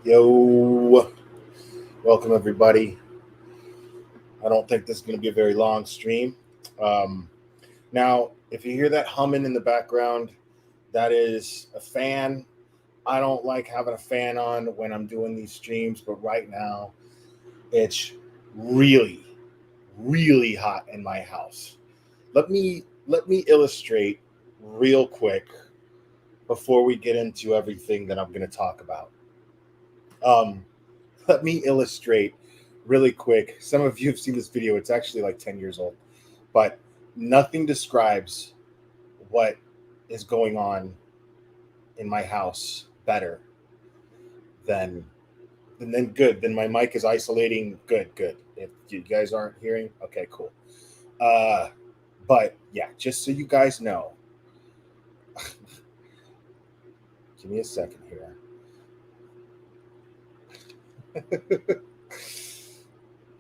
Yo, welcome everybody. I don't think this is going to be a very long stream. Um, Now, if you hear that humming in the background, that is a fan. I don't like having a fan on when I'm doing these streams, but right now it's really, really hot in my house. Let me illustrate real quick before we get into everything that I'm going to talk about. Um, Let me illustrate really quick. Some of you have seen this video. It's actually like 10 years old, but nothing describes what is going on in my house better than then good. Then my mic is isolating. Good. If you guys aren't hearing, okay, cool. Uh, but yeah, just so you guys know, give me a second here.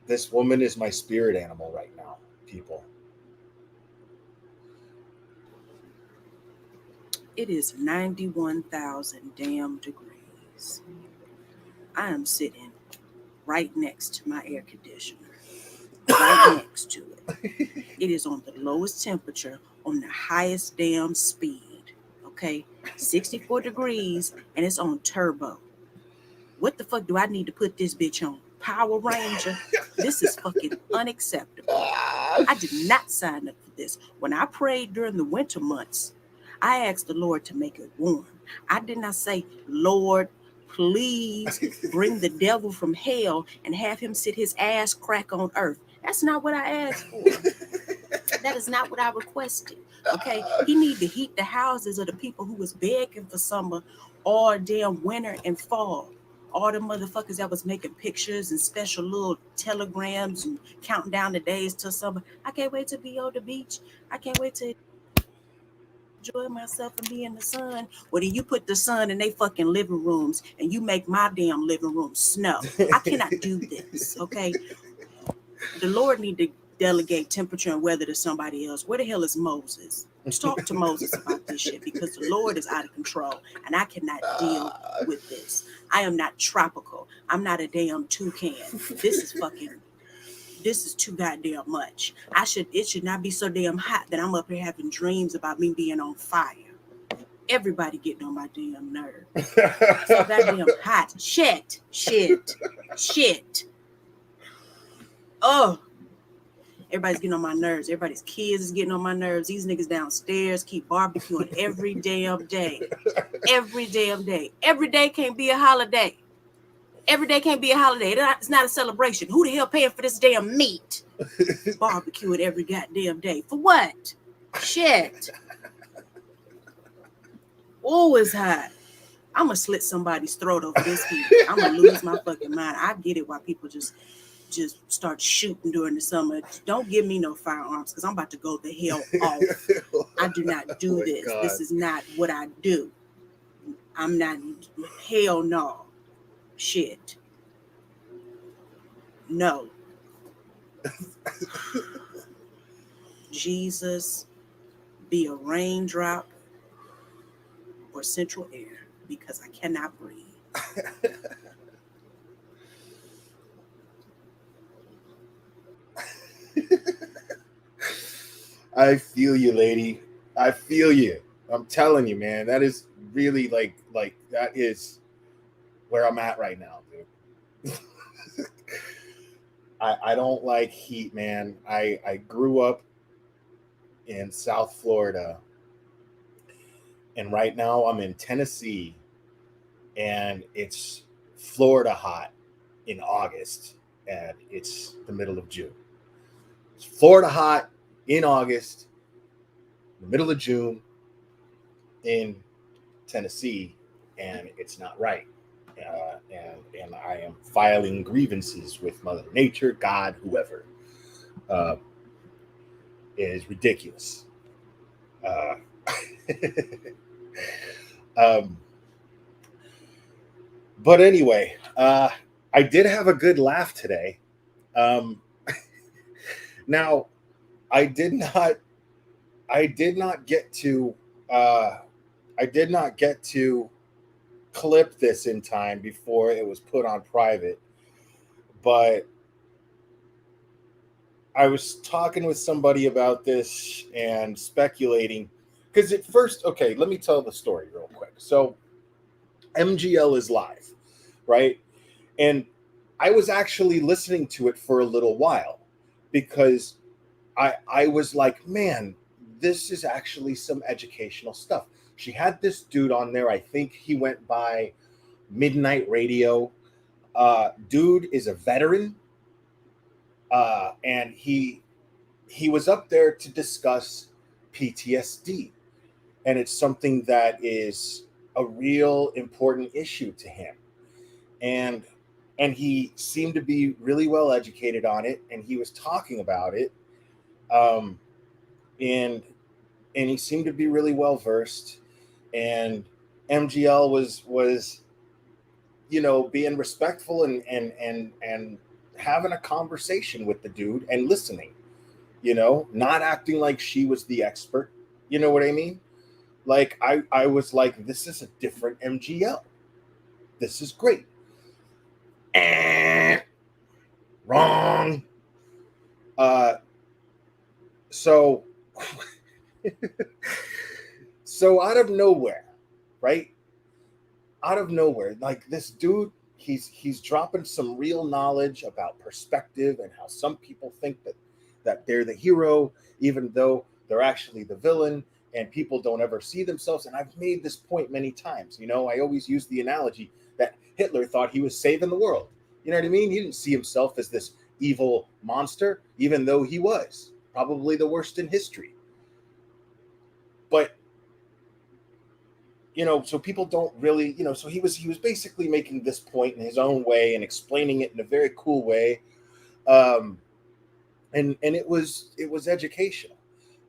This woman is my spirit animal right now, people. It is 91,000 damn degrees. I am sitting right next to my air conditioner. Right next to it. It is on the lowest temperature on the highest damn speed. Okay? 64 degrees and it's on turbo. What the fuck do I need to put this bitch on? Power Ranger? This is fucking unacceptable. I did not sign up for this. When I prayed during the winter months, I asked the Lord to make it warm. I did not say, Lord, please bring the devil from hell and have him sit his ass crack on earth. That's not what I asked for. That is not what I requested. Okay, he need to heat the houses of the people who was begging for summer all damn winter and fall. All the motherfuckers that was making pictures and special little telegrams and counting down the days till summer. I can't wait to be on the beach. I can't wait to enjoy myself and be in the sun. Well, then you put the sun in they fucking living rooms and you make my damn living room snow. I cannot do this, okay? The Lord need to delegate temperature and weather to somebody else. Where the hell is Moses? Let's talk to Moses about this shit because the Lord is out of control and I cannot deal with this. I am not tropical. I'm not a damn toucan. This is too goddamn much. It should not be so damn hot that I'm up here having dreams about me being on fire. Everybody getting on my damn nerve. So goddamn hot. Shit. Oh, everybody's getting on my nerves. Everybody's kids is getting on my nerves. These niggas downstairs keep barbecuing every damn day. Every damn day. Every day can't be a holiday. Every day can't be a holiday. It's not a celebration. Who the hell paying for this damn meat? Barbecuing every goddamn day. For what? Shit. Oh, it's hot. I'm going to slit somebody's throat over this heat. I'm going to lose my fucking mind. I get it why people just start shooting during the summer. Don't give me no firearms because I'm about to go the hell off. I do not do this. God. This is not what I do. I'm not. Hell no. Shit. No. Jesus, be a raindrop or central air because I cannot breathe. I feel you, lady. I feel you. I'm telling you, man. That is really like that is where I'm at right now, dude. I don't like heat, man. I grew up in South Florida, and right now I'm in Tennessee, and it's Florida hot in August, and it's the middle of June. It's Florida hot in August, the middle of June in Tennessee, and it's not right. And I am filing grievances with Mother Nature, God, whoever. It is ridiculous. But anyway, I did have a good laugh today. Now, I did not get to clip this in time before it was put on private, but I was talking with somebody about this and speculating because at first, okay, let me tell the story real quick. So MGL is live, right? And I was actually listening to it for a little while because I was like, man, this is actually some educational stuff. She had this dude on there. I think he went by Midnight Radio. Dude is a veteran, and he was up there to discuss PTSD, and it's something that is a real important issue to him. And he seemed to be really well educated on it, and he was talking about it, um, and he seemed to be really well versed. And MGL was being respectful and having a conversation with the dude and listening, not acting like she was the expert. You know what I mean? Like I was like, this is a different MGL. This is great. Wrong. So so out of nowhere, right? Out of nowhere, like this dude, he's dropping some real knowledge about perspective and how some people think that they're the hero, even though they're actually the villain, and people don't ever see themselves. And I've made this point many times. I always use the analogy that Hitler thought he was saving the world. You know what I mean? He didn't see himself as this evil monster, even though he was probably the worst in history. But so people don't really, so he was basically making this point in his own way and explaining it in a very cool way. And it was educational.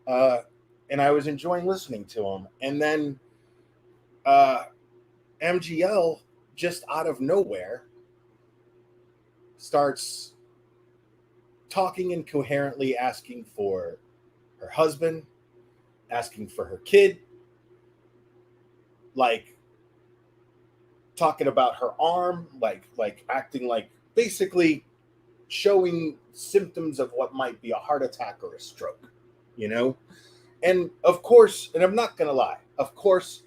And I was enjoying listening to him. And then MGL, just out of nowhere, starts talking incoherently, asking for her husband, asking for her kid, like talking about her arm, like acting like basically showing symptoms of what might be a heart attack or a stroke, And of course, and I'm not going to lie, of course,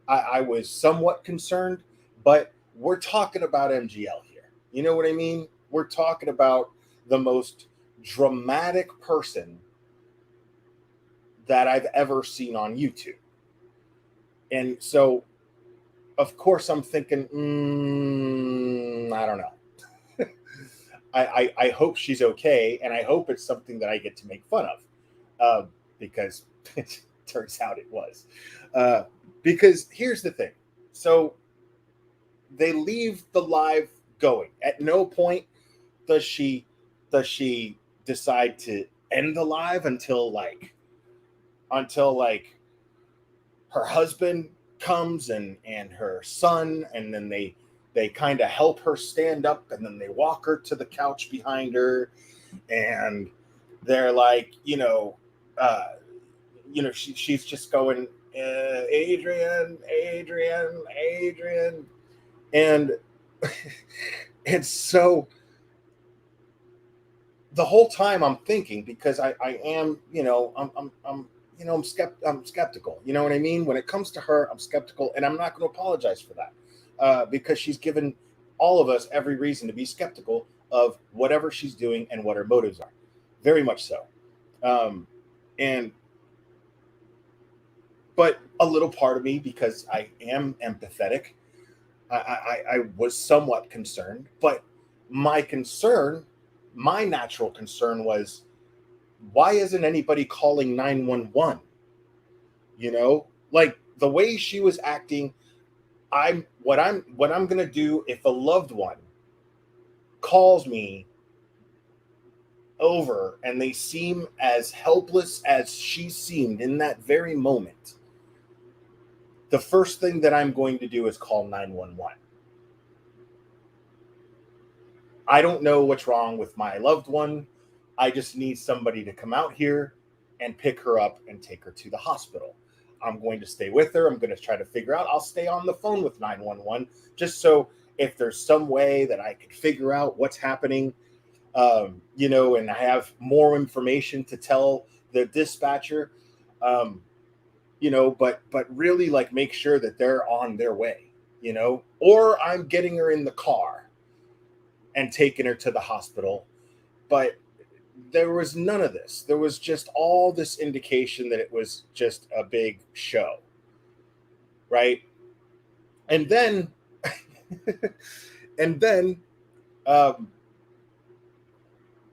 I was somewhat concerned, but we're talking about MGL here. You know what I mean? We're talking about the most dramatic person that I've ever seen on YouTube. And so, of course, I'm thinking, I don't know. I hope she's okay, and I hope it's something that I get to make fun of, because it turns out it was. Because here's the thing. So they leave the live going. At no point does she decide to end the live until her husband comes and her son, and then they kind of help her stand up, and then they walk her to the couch behind her, and they're like, she's just going, Adrian, and and so the whole time I'm thinking, because I am, I'm skeptical. You know what I mean? When it comes to her, I'm skeptical, and I'm not going to apologize for that, because she's given all of us every reason to be skeptical of whatever she's doing and what her motives are. Very much so. But a little part of me, because I am empathetic, I was somewhat concerned. But my natural concern was, why isn't anybody calling 911? Like the way she was acting, what I'm going to do if a loved one calls me over and they seem as helpless as she seemed in that very moment, the first thing that I'm going to do is call 911. I don't know what's wrong with my loved one. I just need somebody to come out here and pick her up and take her to the hospital. I'm going to stay with her. I'm going to try to figure out. I'll stay on the phone with 911 just so if there's some way that I could figure out what's happening, and I have more information to tell the dispatcher, but really like make sure that they're on their way, or I'm getting her in the car and taking her to the hospital. But there was none of this. There was just all this indication that it was just a big show, right? And then, and then, um,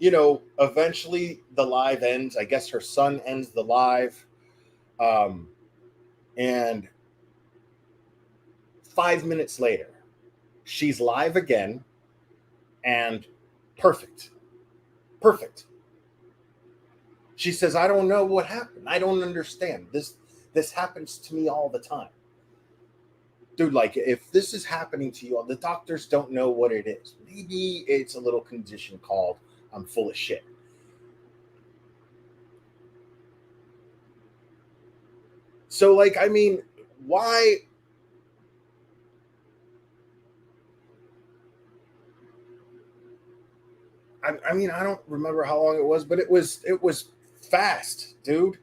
eventually the live ends. I guess her son ends the live, um, and 5 minutes later, she's live again, and perfect, perfect. She says, I don't know what happened. I don't understand. This happens to me all the time. Dude, like, if this is happening to you, the doctors don't know what it is. Maybe it's a little condition called I'm full of shit. So, like, I mean, why? I mean, I don't remember how long it was, but it was fast, dude.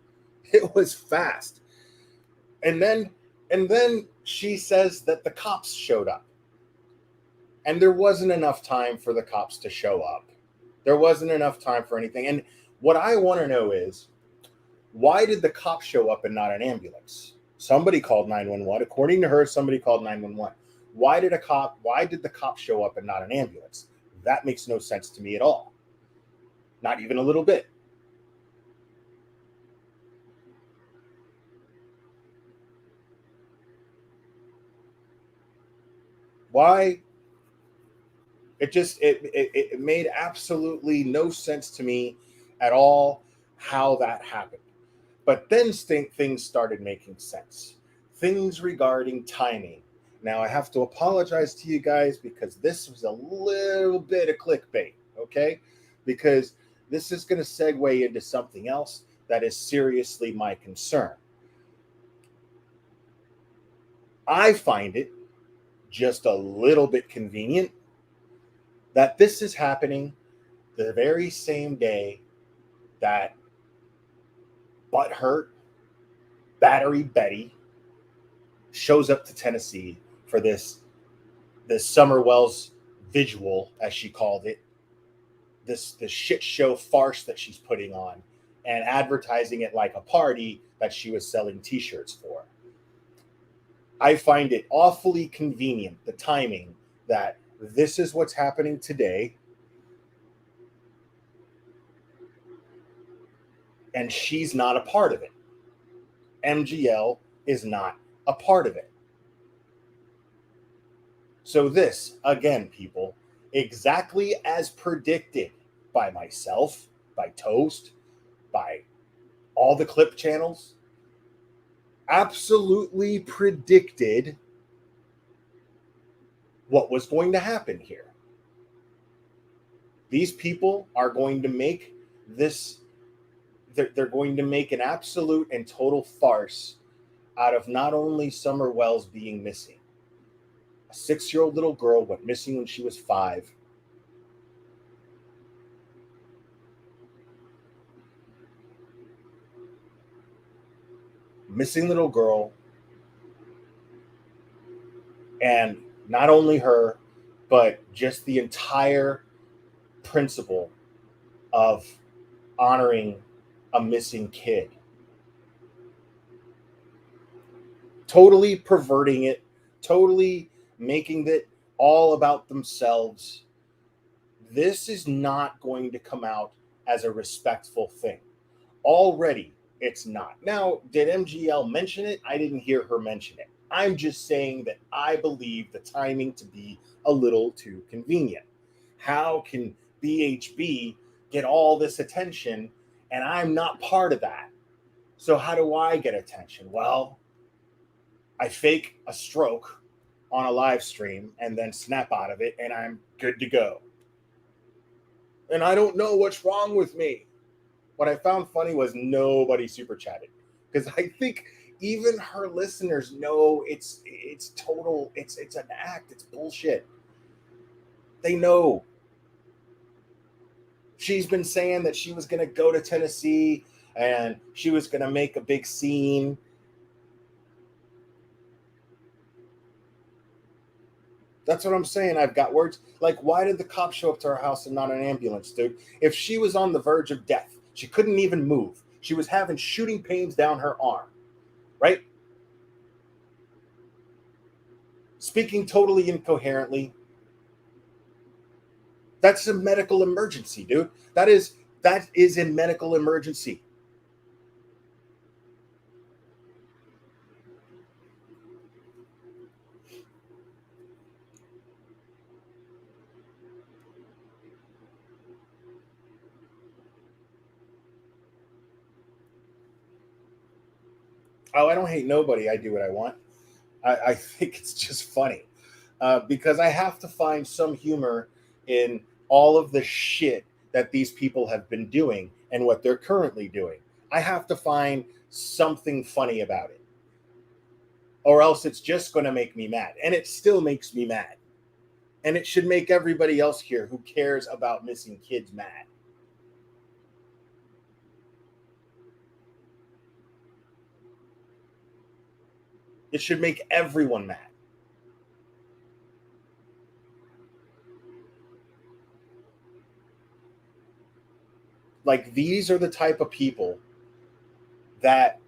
It was fast. And then she says that the cops showed up. And there wasn't enough time for the cops to show up. There wasn't enough time for anything. And what I want to know is, why did the cops show up and not an ambulance? Somebody called 911. According to her, somebody called 911. Why did the cop show up and not an ambulance? That makes no sense to me at all. Not even a little bit. Why? It made absolutely no sense to me at all how that happened. But then things started making sense. Things regarding timing. Now I have to apologize to you guys because this was a little bit of clickbait, okay? Because this is going to segue into something else that is seriously my concern. I find it just a little bit convenient that this is happening the very same day that Butthurt Battery Betty shows up to Tennessee for this Summerwell's vigil, as she called it, this shit show farce that she's putting on and advertising it like a party that she was selling t-shirts for. I find it awfully convenient, the timing, that this is what's happening today, and she's not a part of it. MGL is not a part of it. So this, again, people, exactly as predicted by myself, by Toast, by all the clip channels, absolutely predicted what was going to happen here. These people are going to make this, they're going to make an absolute and total farce out of not only Summer Wells being missing. A 6-year-old little girl went missing when she was 5. Missing little girl. And not only her, but just the entire principle of honoring a missing kid. Totally perverting it, totally making it all about themselves. This is not going to come out as a respectful thing. Already, it's not. Now, did MGL mention it? I didn't hear her mention it. I'm just saying that I believe the timing to be a little too convenient. How can BHB get all this attention and I'm not part of that? So how do I get attention? Well, I fake a stroke on a live stream and then snap out of it and I'm good to go. And I don't know what's wrong with me. What I found funny was nobody super chatted, because I think even her listeners know it's total, it's an act, it's bullshit. They know. She's been saying that she was going to go to Tennessee and she was going to make a big scene. That's what I'm saying. I've got words. Like, why did the cop show up to her house and not an ambulance, dude? If she was on the verge of death, she couldn't even move. She was having shooting pains down her arm, right? Speaking totally incoherently. That's a medical emergency, dude. That is a medical emergency. Oh, I don't hate nobody. I do what I want. I think it's just funny because I have to find some humor in all of the shit that these people have been doing and what they're currently doing. I have to find something funny about it, or else it's just going to make me mad. And it still makes me mad. And it should make everybody else here who cares about missing kids mad. It should make everyone mad. Like, these are the type of people that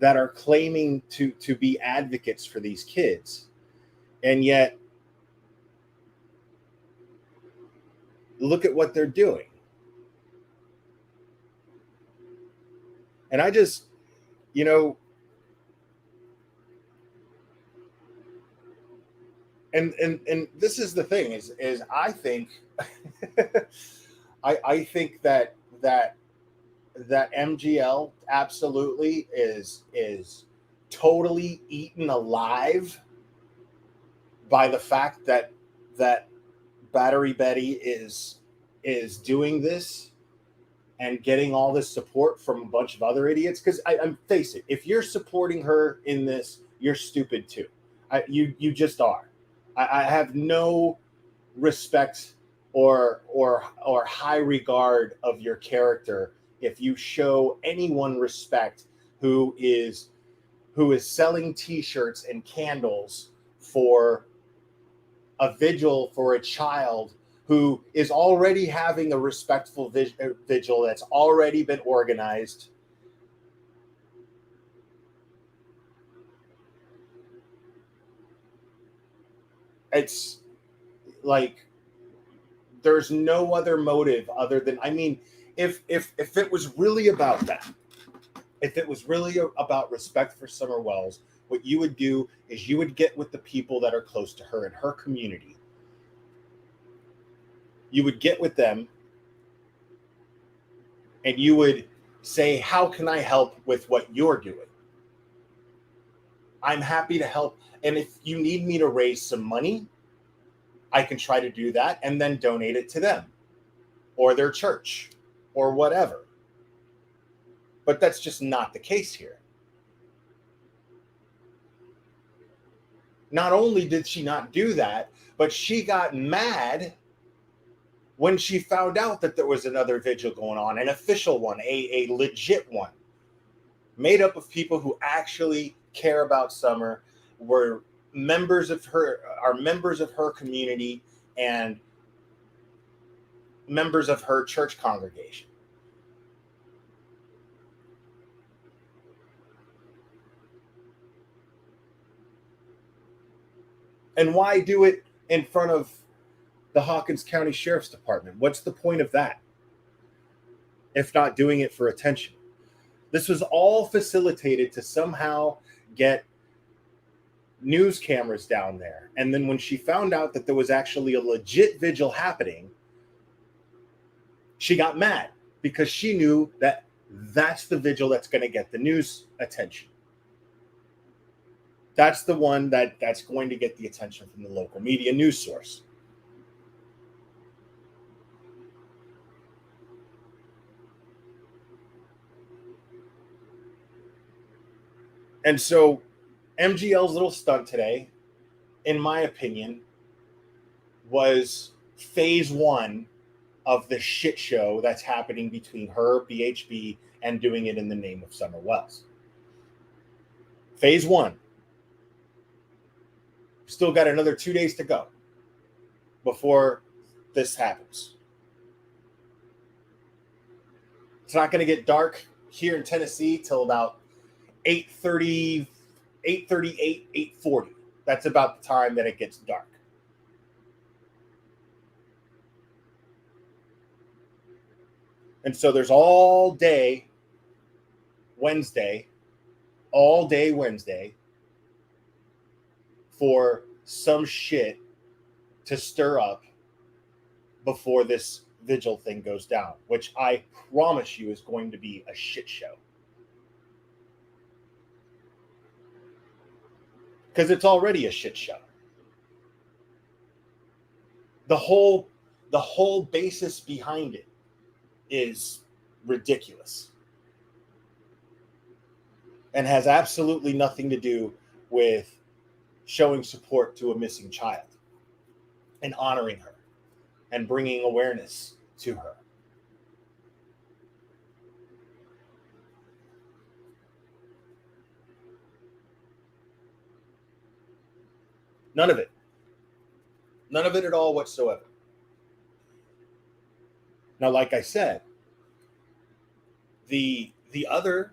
are claiming to be advocates for these kids, and yet look at what they're doing. And I just, you know, and this is the thing is I think I think that MGL absolutely is totally eaten alive by the fact that Battery Betty is doing this and getting all this support from a bunch of other idiots. Because I'm face it, if you're supporting her in this, you're stupid too. You just are. I have no respect or high regard of your character if you show anyone respect who is selling T-shirts and candles for a vigil for a child who is already having a respectful vigil that's already been organized. It's like there's no other motive other than, I mean, if it was really about that, if it was really about respect for Summer Wells, what you would do is you would get with the people that are close to her in her community. You would get with them and you would say, how can I help with what you're doing? I'm happy to help. And if you need me to raise some money, I can try to do that and then donate it to them or their church or whatever. But that's just not the case here. Not only did she not do that, but she got mad when she found out that there was another vigil going on, an official one, a legit one, made up of people who actually care about Summer, are members of her community and members of her church congregation. And why do it in front of the Hawkins County Sheriff's Department? What's the point of that, if not doing it for attention? This was all facilitated to somehow get news cameras down there. And then when she found out that there was actually a legit vigil happening, she got mad because she knew that that's the vigil that's going to get the news attention. That's the one that's going to get the attention from the local media news source. And so MGL's little stunt today, in my opinion, was phase one of the shit show that's happening between her, BHB, and doing it in the name of Summer Wells. Phase one. Still got another 2 days to go before this happens. It's not going to get dark here in Tennessee till about 8:30, 8:38, 8:40. That's about the time that it gets dark. And so there's all day Wednesday for some shit to stir up before this vigil thing goes down, which I promise you is going to be a shit show. Because it's already a shit show. The whole basis behind it is ridiculous and has absolutely nothing to do with showing support to a missing child and honoring her and bringing awareness to her. None of it. None of it at all whatsoever. Now, like I said, the other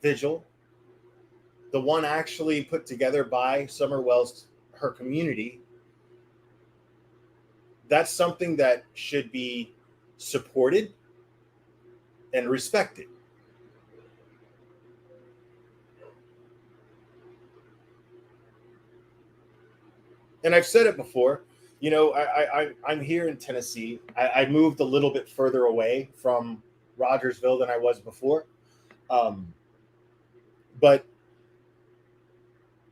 vigil, the one actually put together by Summer Wells, her community, that's something that should be supported and respected. And I've said it before, you know, I'm here in Tennessee. I moved a little bit further away from Rogersville than I was before. But,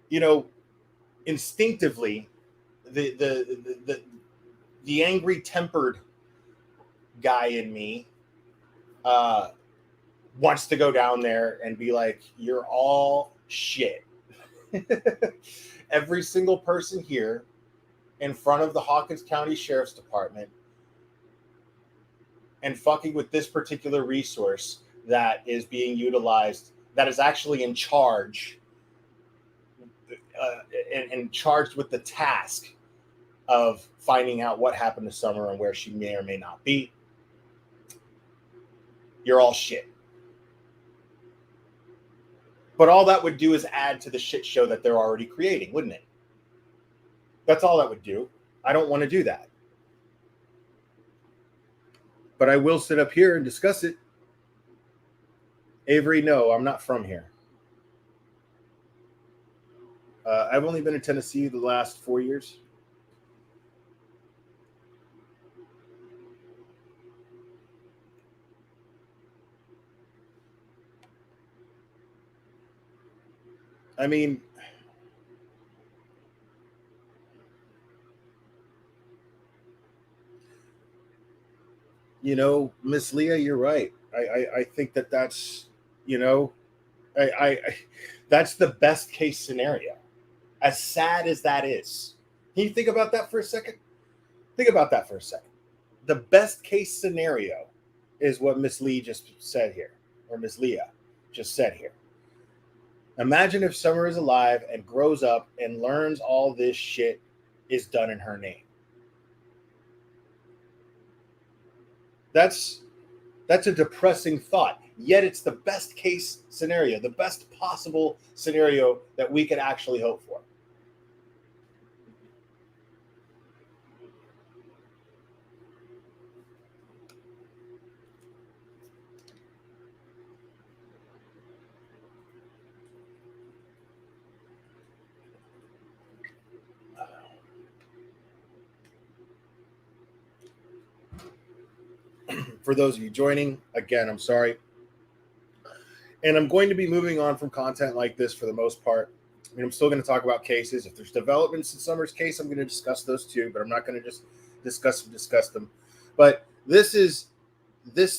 you know, instinctively, the angry tempered guy in me wants to go down there and be like, you're all shit. Every single person here in front of the Hawkins County Sheriff's Department and fucking with this particular resource that is being utilized, that is actually in charge and charged with the task of finding out what happened to Summer and where she may or may not be. You're all shit. But all that would do is add to the shit show that they're already creating, wouldn't it? That's all that would do. I don't want to do that. But I will sit up here and discuss it. Avery, no, I'm not from here. I've only been in Tennessee the last 4 years. I mean, you know, Miss Leah, you're right. I think that's, you know, I that's the best case scenario. As sad as that is. Can you think about that for a second? Think about that for a second. The best case scenario is what Miss Lee just said here, or Miss Leah just said here. Imagine if Summer is alive and grows up and learns all this shit is done in her name. That's a depressing thought. Yet it's the best case scenario, the best possible scenario that we could actually hope for. For those of you joining, again, I'm sorry. And I'm going to be moving on from content like this for the most part. I mean, I'm still going to talk about cases. If there's developments in Summer's case, I'm going to discuss those too, but I'm not going to just discuss them. But this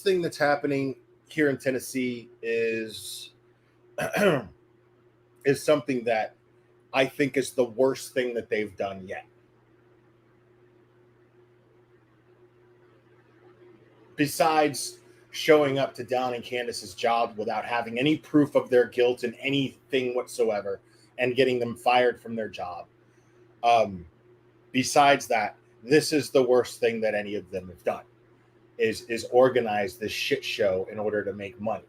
thing that's happening here in Tennessee is is something that I think is the worst thing that they've done yet. Besides showing up to Down and Candace's job without having any proof of their guilt in anything whatsoever and getting them fired from their job. Besides that, this is the worst thing that any of them have done, is organize this shit show in order to make money.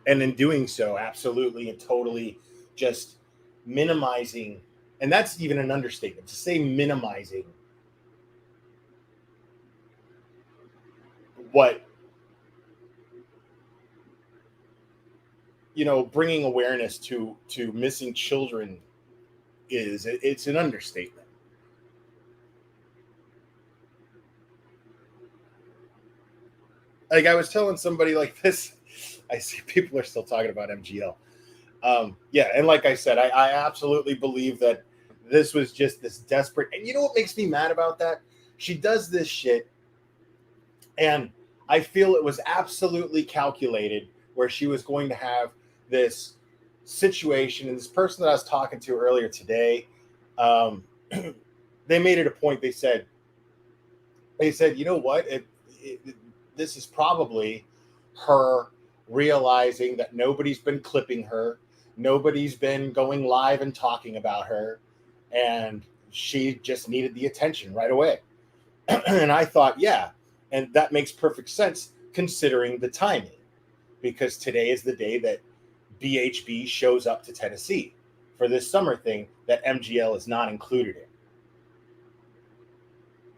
And in doing so, absolutely and totally just minimizing, and that's even an understatement, to say minimizing what, bringing awareness to missing children is. It's an understatement. Like, I was telling somebody like this, I see people are still talking about MGL. Yeah, and like I said, I absolutely believe that this was just this desperate. And you know what makes me mad about that? She does this shit, and I feel it was absolutely calculated, where she was going to have this situation. And this person that I was talking to earlier today, they made it a point. They said, you know what? This is probably her realizing that nobody's been clipping her, nobody's been going live and talking about her, and she just needed the attention right away. And I thought, yeah, and that makes perfect sense considering the timing, because today is the day that BHB shows up to Tennessee for this summer thing that MGL is not included in.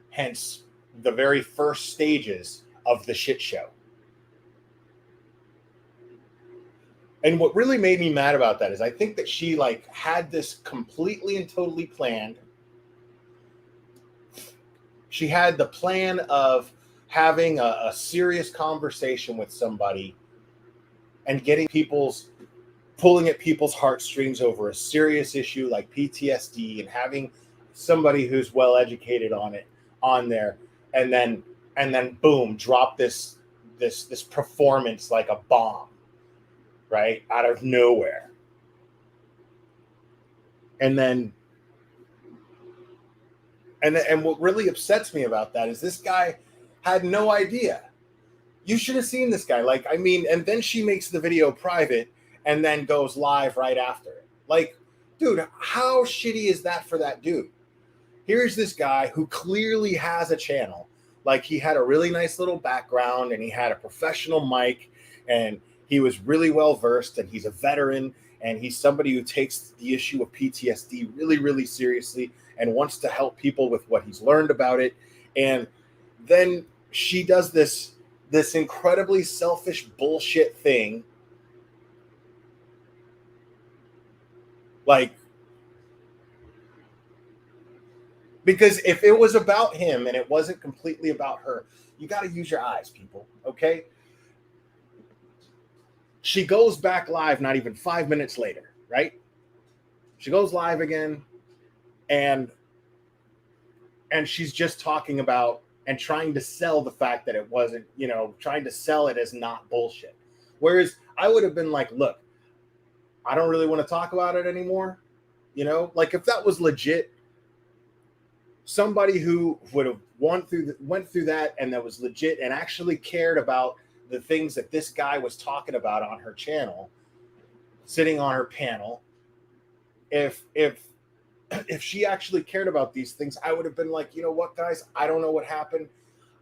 Hence, the very first stages of the shit show. And what really made me mad about that is I think that she had this completely and totally planned. She had the plan of having a serious conversation with somebody and pulling at people's heartstrings over a serious issue like PTSD, and having somebody who's well educated on there, and then boom, drop this performance like a bomb, right, out of nowhere. And what really upsets me about that is this guy had no idea. You should have seen this guy. And then she makes the video private and then goes live right after it. Dude, how shitty is that for that dude? Here's this guy who clearly has a channel. He had a really nice little background, and he had a professional mic, and he was really well versed, and he's a veteran, and he's somebody who takes the issue of PTSD really, really seriously and wants to help people with what he's learned about it. And then she does this incredibly selfish bullshit thing. Because if it was about him and it wasn't completely about her, you got to use your eyes, people, okay? She goes back live not even 5 minutes later, right? She goes live again, and she's just talking about and trying to sell the fact that it wasn't, trying to sell it as not bullshit. Whereas I would have been like, look, I don't really want to talk about it anymore. If that was legit, somebody who would have went through that and that was legit and actually cared about the things that this guy was talking about on her channel, sitting on her panel, if she actually cared about these things, I would have been like, you know what, guys, I don't know what happened.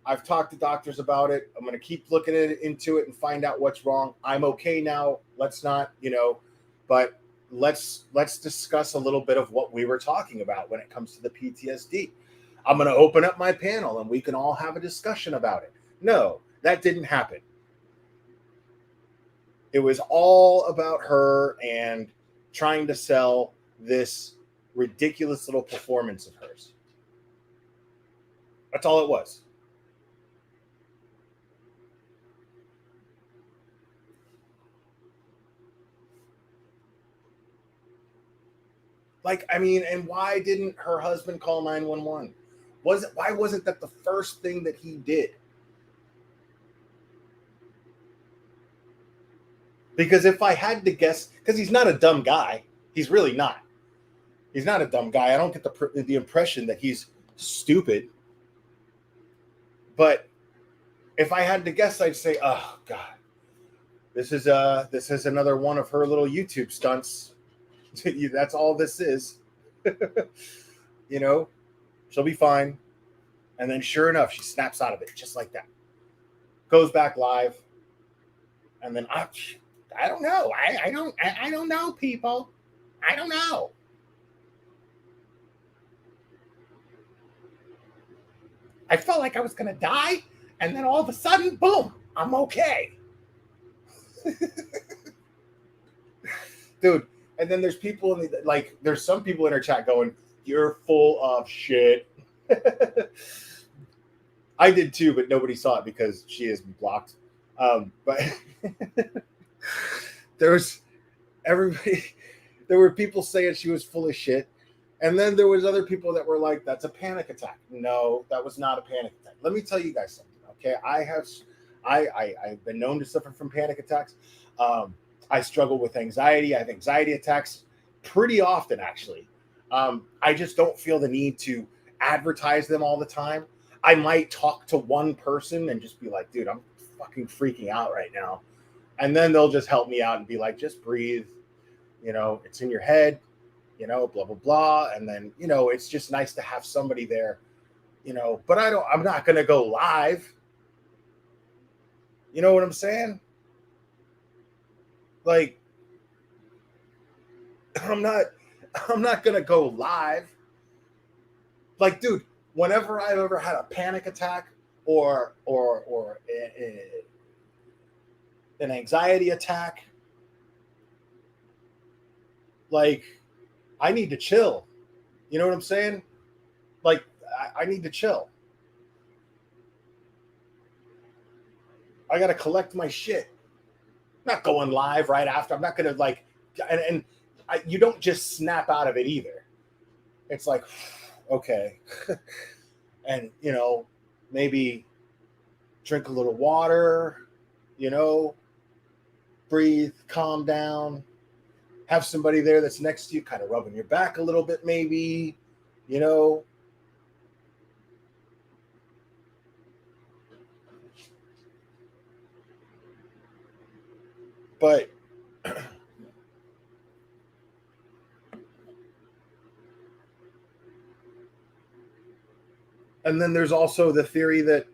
I've talked to doctors about it. I'm going to keep looking into it and find out what's wrong. I'm okay now. Let's not, but let's discuss a little bit of what we were talking about when it comes to the PTSD. I'm going to open up my panel and we can all have a discussion about it. No, that didn't happen. It was all about her and trying to sell this ridiculous little performance of hers. That's all it was. And why didn't her husband call 911? Why wasn't that the first thing that he did? Because if I had to guess, because he's not a dumb guy, he's really not. He's not a dumb guy. I don't get the impression that he's stupid. But if I had to guess, I'd say, oh God, this is another one of her little YouTube stunts. That's all this is. You know, she'll be fine. And then sure enough, she snaps out of it just like that. Goes back live. And then I don't know. I don't know, people. I don't know. I felt like I was gonna die, and then all of a sudden, boom, I'm okay. Dude, and then there's people there's some people in her chat going, "You're full of shit." I did too, but nobody saw it because she is blocked. But there were people saying she was full of shit. And then there was other people that were like, that's a panic attack. No, that was not a panic attack. Let me tell you guys something, okay? I've been known to suffer from panic attacks. I struggle with anxiety. I have anxiety attacks pretty often, actually. I just don't feel the need to advertise them all the time. I might talk to one person and just be like, dude, I'm fucking freaking out right now. And then they'll just help me out and be like, just breathe. You know, it's in your head, you know, blah, blah, blah. And then, you know, it's just nice to have somebody there, you know, but I'm not going to go live. You know what I'm saying? Like, I'm not going to go live. Like, dude, whenever I've ever had a panic attack or an anxiety attack, like, I need to chill. You know what I'm saying? Like, I need to chill. I got to collect my shit. I'm not going live right after. I'm not going to you don't just snap out of it either. It's like, okay. And, you know, maybe drink a little water, you know, breathe, calm down, have somebody there that's next to you, kind of rubbing your back a little bit, maybe, you know. But and then there's also the theory that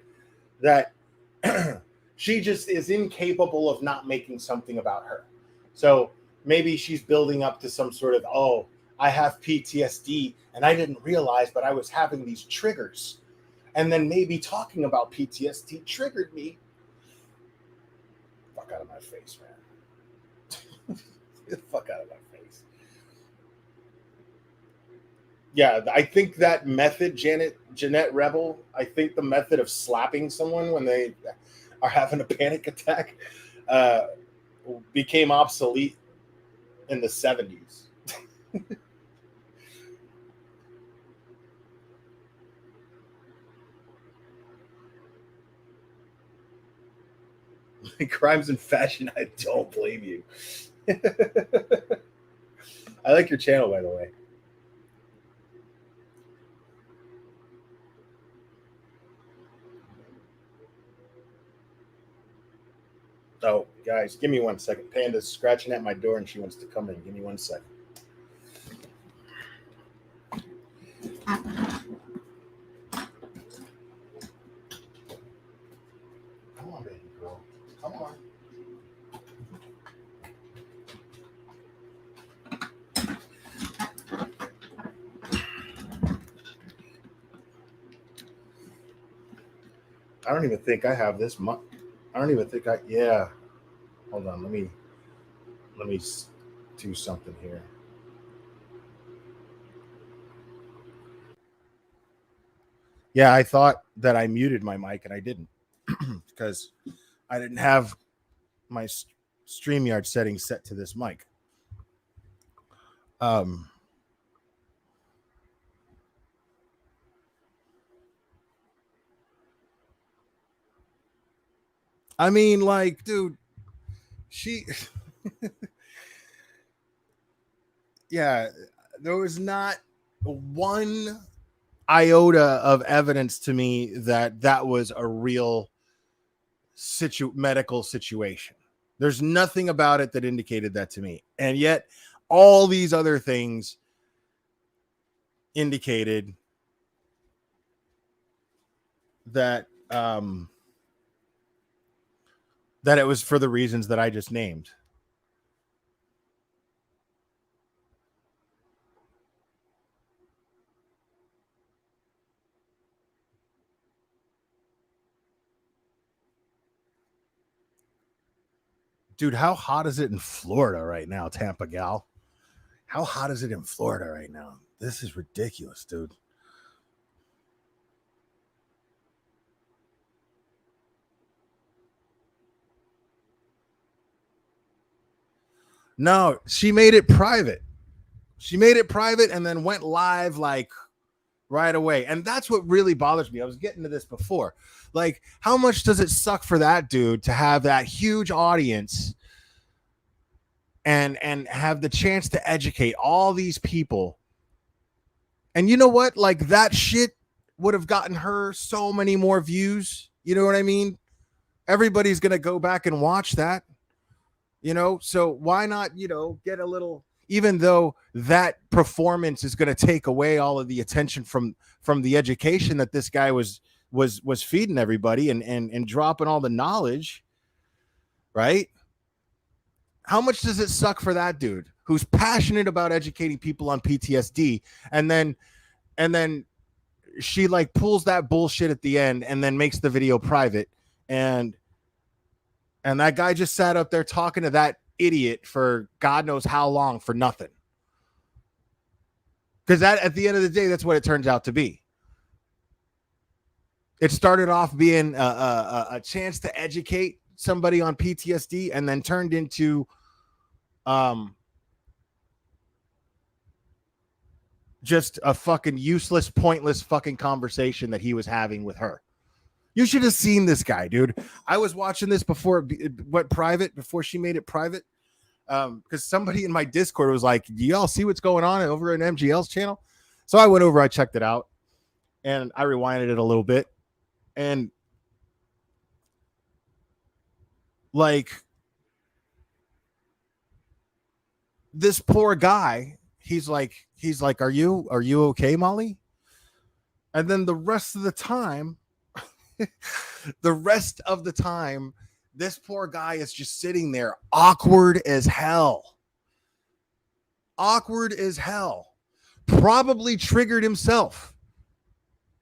she just is incapable of not making something about her. So maybe she's building up to some sort of, oh, I have PTSD and I didn't realize, but I was having these triggers. And then maybe talking about PTSD triggered me. Fuck out of my face, man. Get the fuck out of my face. Yeah, I think that method, Jeanette Rebel, I think the method of slapping someone when they are having a panic attack became obsolete in the 70s. Crimes and fashion, I don't blame you. I like your channel, by the way. Oh, guys, give me 1 second. Panda's scratching at my door and she wants to come in. Give me 1 second. Come on, baby girl. Come on. I don't even think I have this much. I don't even think yeah. Hold on. Let me do something here. Yeah, I thought that I muted my mic and I didn't because I didn't have my StreamYard settings set to this mic. I mean, like, dude, she Yeah, there was not one iota of evidence to me that that was a real medical situation. There's nothing about it that indicated that to me. And yet all these other things indicated that that it was for the reasons that I just named. Dude, how hot is it in Florida right now, Tampa gal? How hot is it in Florida right now? This is ridiculous, dude. No, she made it private. She made it private and then went live like right away. And that's what really bothers me. I was getting to this before. Like, how much does it suck for that dude to have that huge audience and have the chance to educate all these people? And you know what? Like, that shit would have gotten her so many more views. You know what I mean? Everybody's going to go back and watch that. So why not, get a little, even though that performance is going to take away all of the attention from the education that this guy was feeding everybody and dropping all the knowledge, right? How much does it suck for that dude who's passionate about educating people on PTSD, and then she like pulls that bullshit at the end and then makes the video private, and that guy just sat up there talking to that idiot for God knows how long for nothing. Because that, at the end of the day, that's what it turns out to be. It started off being a chance to educate somebody on PTSD, and then turned into just a fucking useless, pointless fucking conversation that he was having with her. You should have seen this guy, dude. I was watching this before it went private, before she made it private. Because somebody in my Discord was like, do y'all see what's going on over in MGL's channel? So I went over, I checked it out, and I rewinded it a little bit. And like, this poor guy, he's like, are you okay, Molly? And then the rest of the time, this poor guy is just sitting there awkward as hell. Probably triggered himself.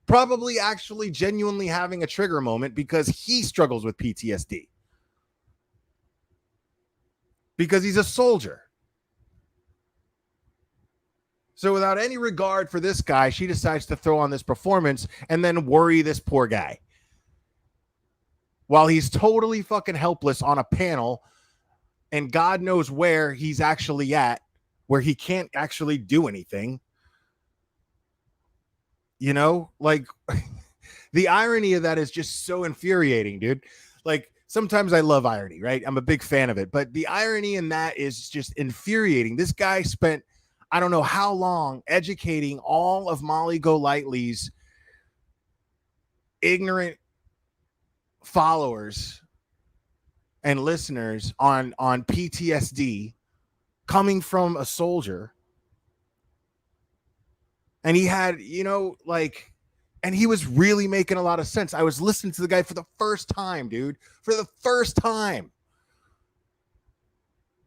Probably actually genuinely having a trigger moment because he struggles with PTSD. Because he's a soldier. So without any regard for this guy, she decides to throw on this performance and then worry this poor guy, while he's totally fucking helpless on a panel, and God knows where he's actually at, where he can't actually do anything. Like, the irony of that is just so infuriating, dude. Like, sometimes I love irony, right? I'm a big fan of it, but the irony in that is just infuriating. This guy spent, I don't know how long, educating all of Molly Golightly's ignorant followers and listeners on PTSD, coming from a soldier. And he had, and he was really making a lot of sense. I was listening to the guy for the first time, dude. For the first time.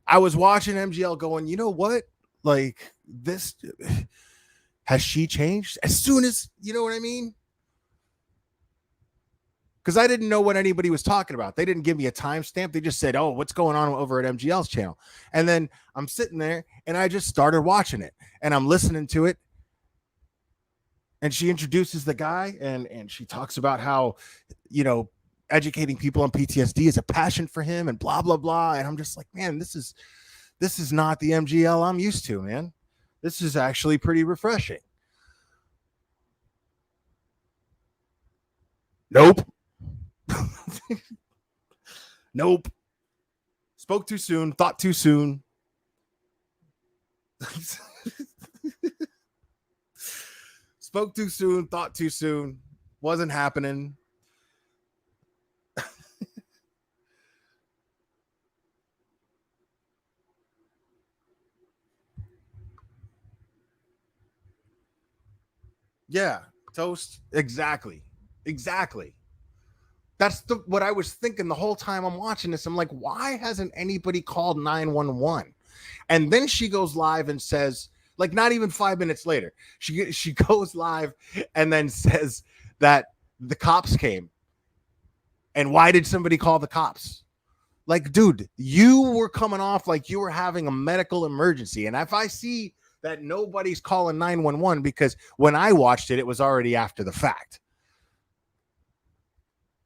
I was watching MGL going, you know what? Like, this, has she changed? As soon as, you know what I mean? Because I didn't know what anybody was talking about. They didn't give me a timestamp. They just said, oh, what's going on over at MGL's channel? And then I'm sitting there and I just started watching it and I'm listening to it. And she introduces the guy and she talks about how, educating people on PTSD is a passion for him and blah, blah, blah. And I'm just like, man, this is not the MGL I'm used to, man. This is actually pretty refreshing. Nope. Nope. Spoke too soon, thought too soon. Spoke too soon, thought too soon. Wasn't happening. Yeah, toast. Exactly. That's what I was thinking the whole time I'm watching this. I'm like, why hasn't anybody called 911? And then she goes live and says, like, not even 5 minutes later, she goes live and then says that the cops came. And why did somebody call the cops? Like, dude, you were coming off like you were having a medical emergency. And if I see that nobody's calling 911, because when I watched it, it was already after the fact.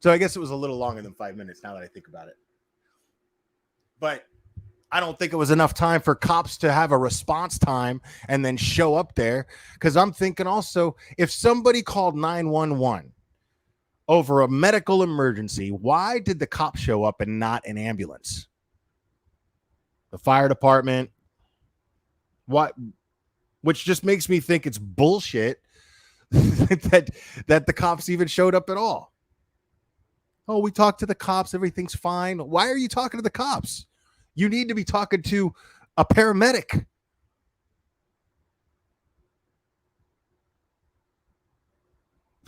So I guess it was a little longer than 5 minutes now that I think about it. But I don't think it was enough time for cops to have a response time and then show up there. Because I'm thinking also, if somebody called 911 over a medical emergency, why did the cop show up and not an ambulance? The fire department? What? Which just makes me think it's bullshit that the cops even showed up at all. Oh, we talked to the cops. Everything's fine. Why are you talking to the cops? You need to be talking to a paramedic.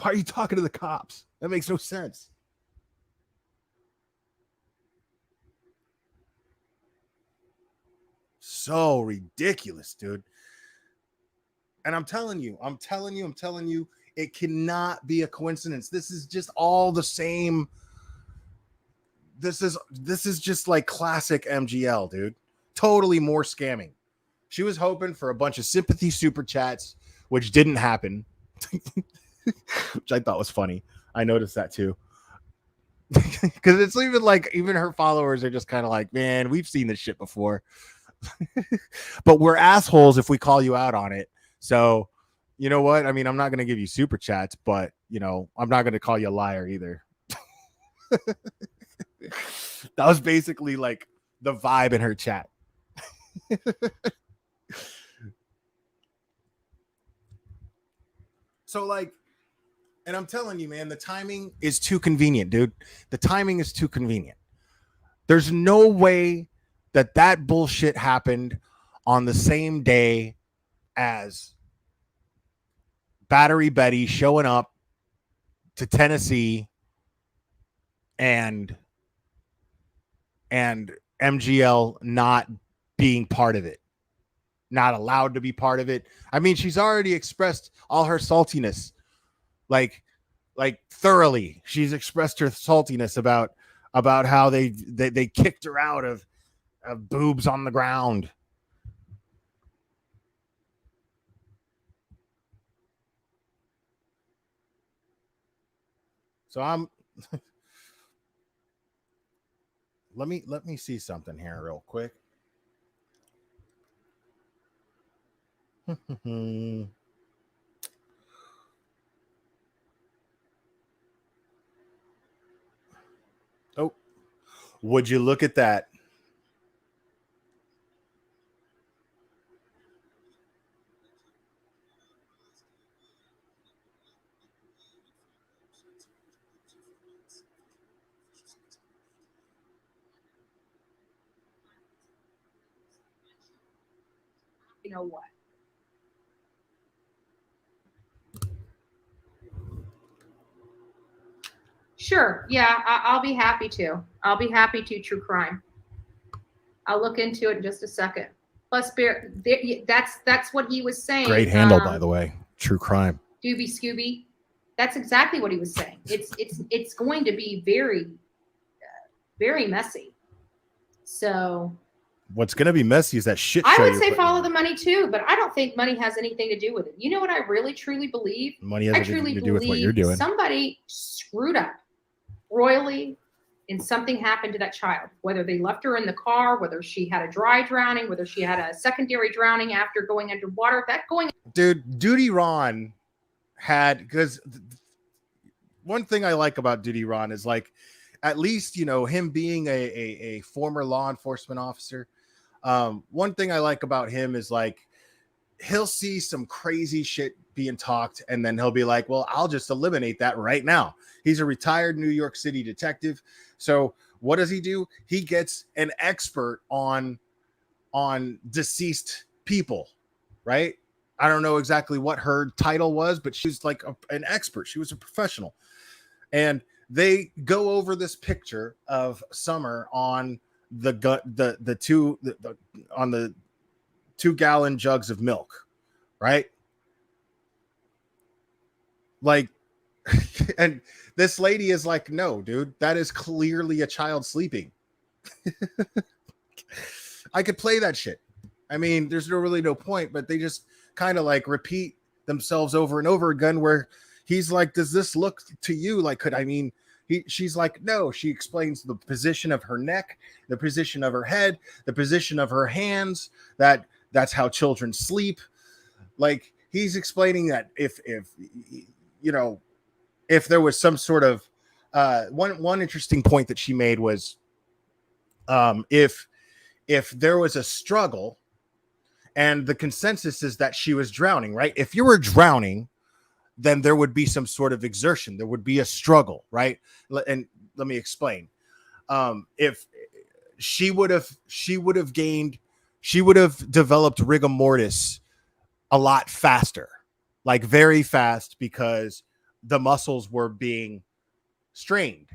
Why are you talking to the cops? That makes no sense. So ridiculous, dude. And I'm telling you, it cannot be a coincidence. This is just all the same. This is just like classic MGL, dude. Totally more scamming. She was hoping for a bunch of sympathy super chats, which didn't happen, which I thought was funny. I noticed that too. Because it's even her followers are just kind of like, man, we've seen this shit before. But we're assholes if we call you out on it. So, you know what? I mean, I'm not going to give you super chats, but, I'm not going to call you a liar either. That was basically like the vibe in her chat. So, like, and I'm telling you, man, the timing is too convenient, dude. The timing is too convenient. There's no way that bullshit happened on the same day as Battery Betty showing up to Tennessee and MGL not being part of it, not allowed to be part of it. I mean, she's already expressed all her saltiness, like thoroughly. She's expressed her saltiness about how they kicked her out of boobs on the ground. So I'm let me see something here real quick. Oh, would you look at that? You know what? Sure. Yeah, I'll be happy to. I'll be happy to. True crime. I'll look into it in just a second. Plus, that's what he was saying. Great handle, by the way. True crime. Doobie Scooby. That's exactly what he was saying. It's going to be very, very messy. So. What's going to be messy is that shit show. I would say follow the money too, but I don't think money has anything to do with it. You know what I really truly believe? Money has anything to do with what you're doing. Somebody screwed up royally and something happened to that child, whether they left her in the car, whether she had a dry drowning, whether she had a secondary drowning after going underwater. Dude, Duty Ron had, because one thing I like about Duty Ron is, like, at least, you know, him being a former law enforcement officer. One thing I like about him is like, he'll see some crazy shit being talked, and then he'll be like, well, I'll just eliminate that right now. He's a retired New York City detective. So what does he do? He gets an expert on deceased people, right? I don't know exactly what her title was, but she was like an expert. She was a professional. And they go over this picture of Summer on the 2-gallon jugs of milk, right? Like, and this lady is like, no, dude, that is clearly a child sleeping. I could play that shit. I mean, there's really no point, but they just kind of like repeat themselves over and over again, where he's like, does this look to you like, she's like, no. She explains the position of her neck, the position of her head, the position of her hands, that's how children sleep. Like, he's explaining that if you know, if there was some sort of one interesting point that she made was, if there was a struggle, and the consensus is that she was drowning, right? If you were drowning, then there would be some sort of exertion. There would be a struggle, right? And let me explain. If she would have developed rigor mortis a lot faster, like very fast, because the muscles were being strained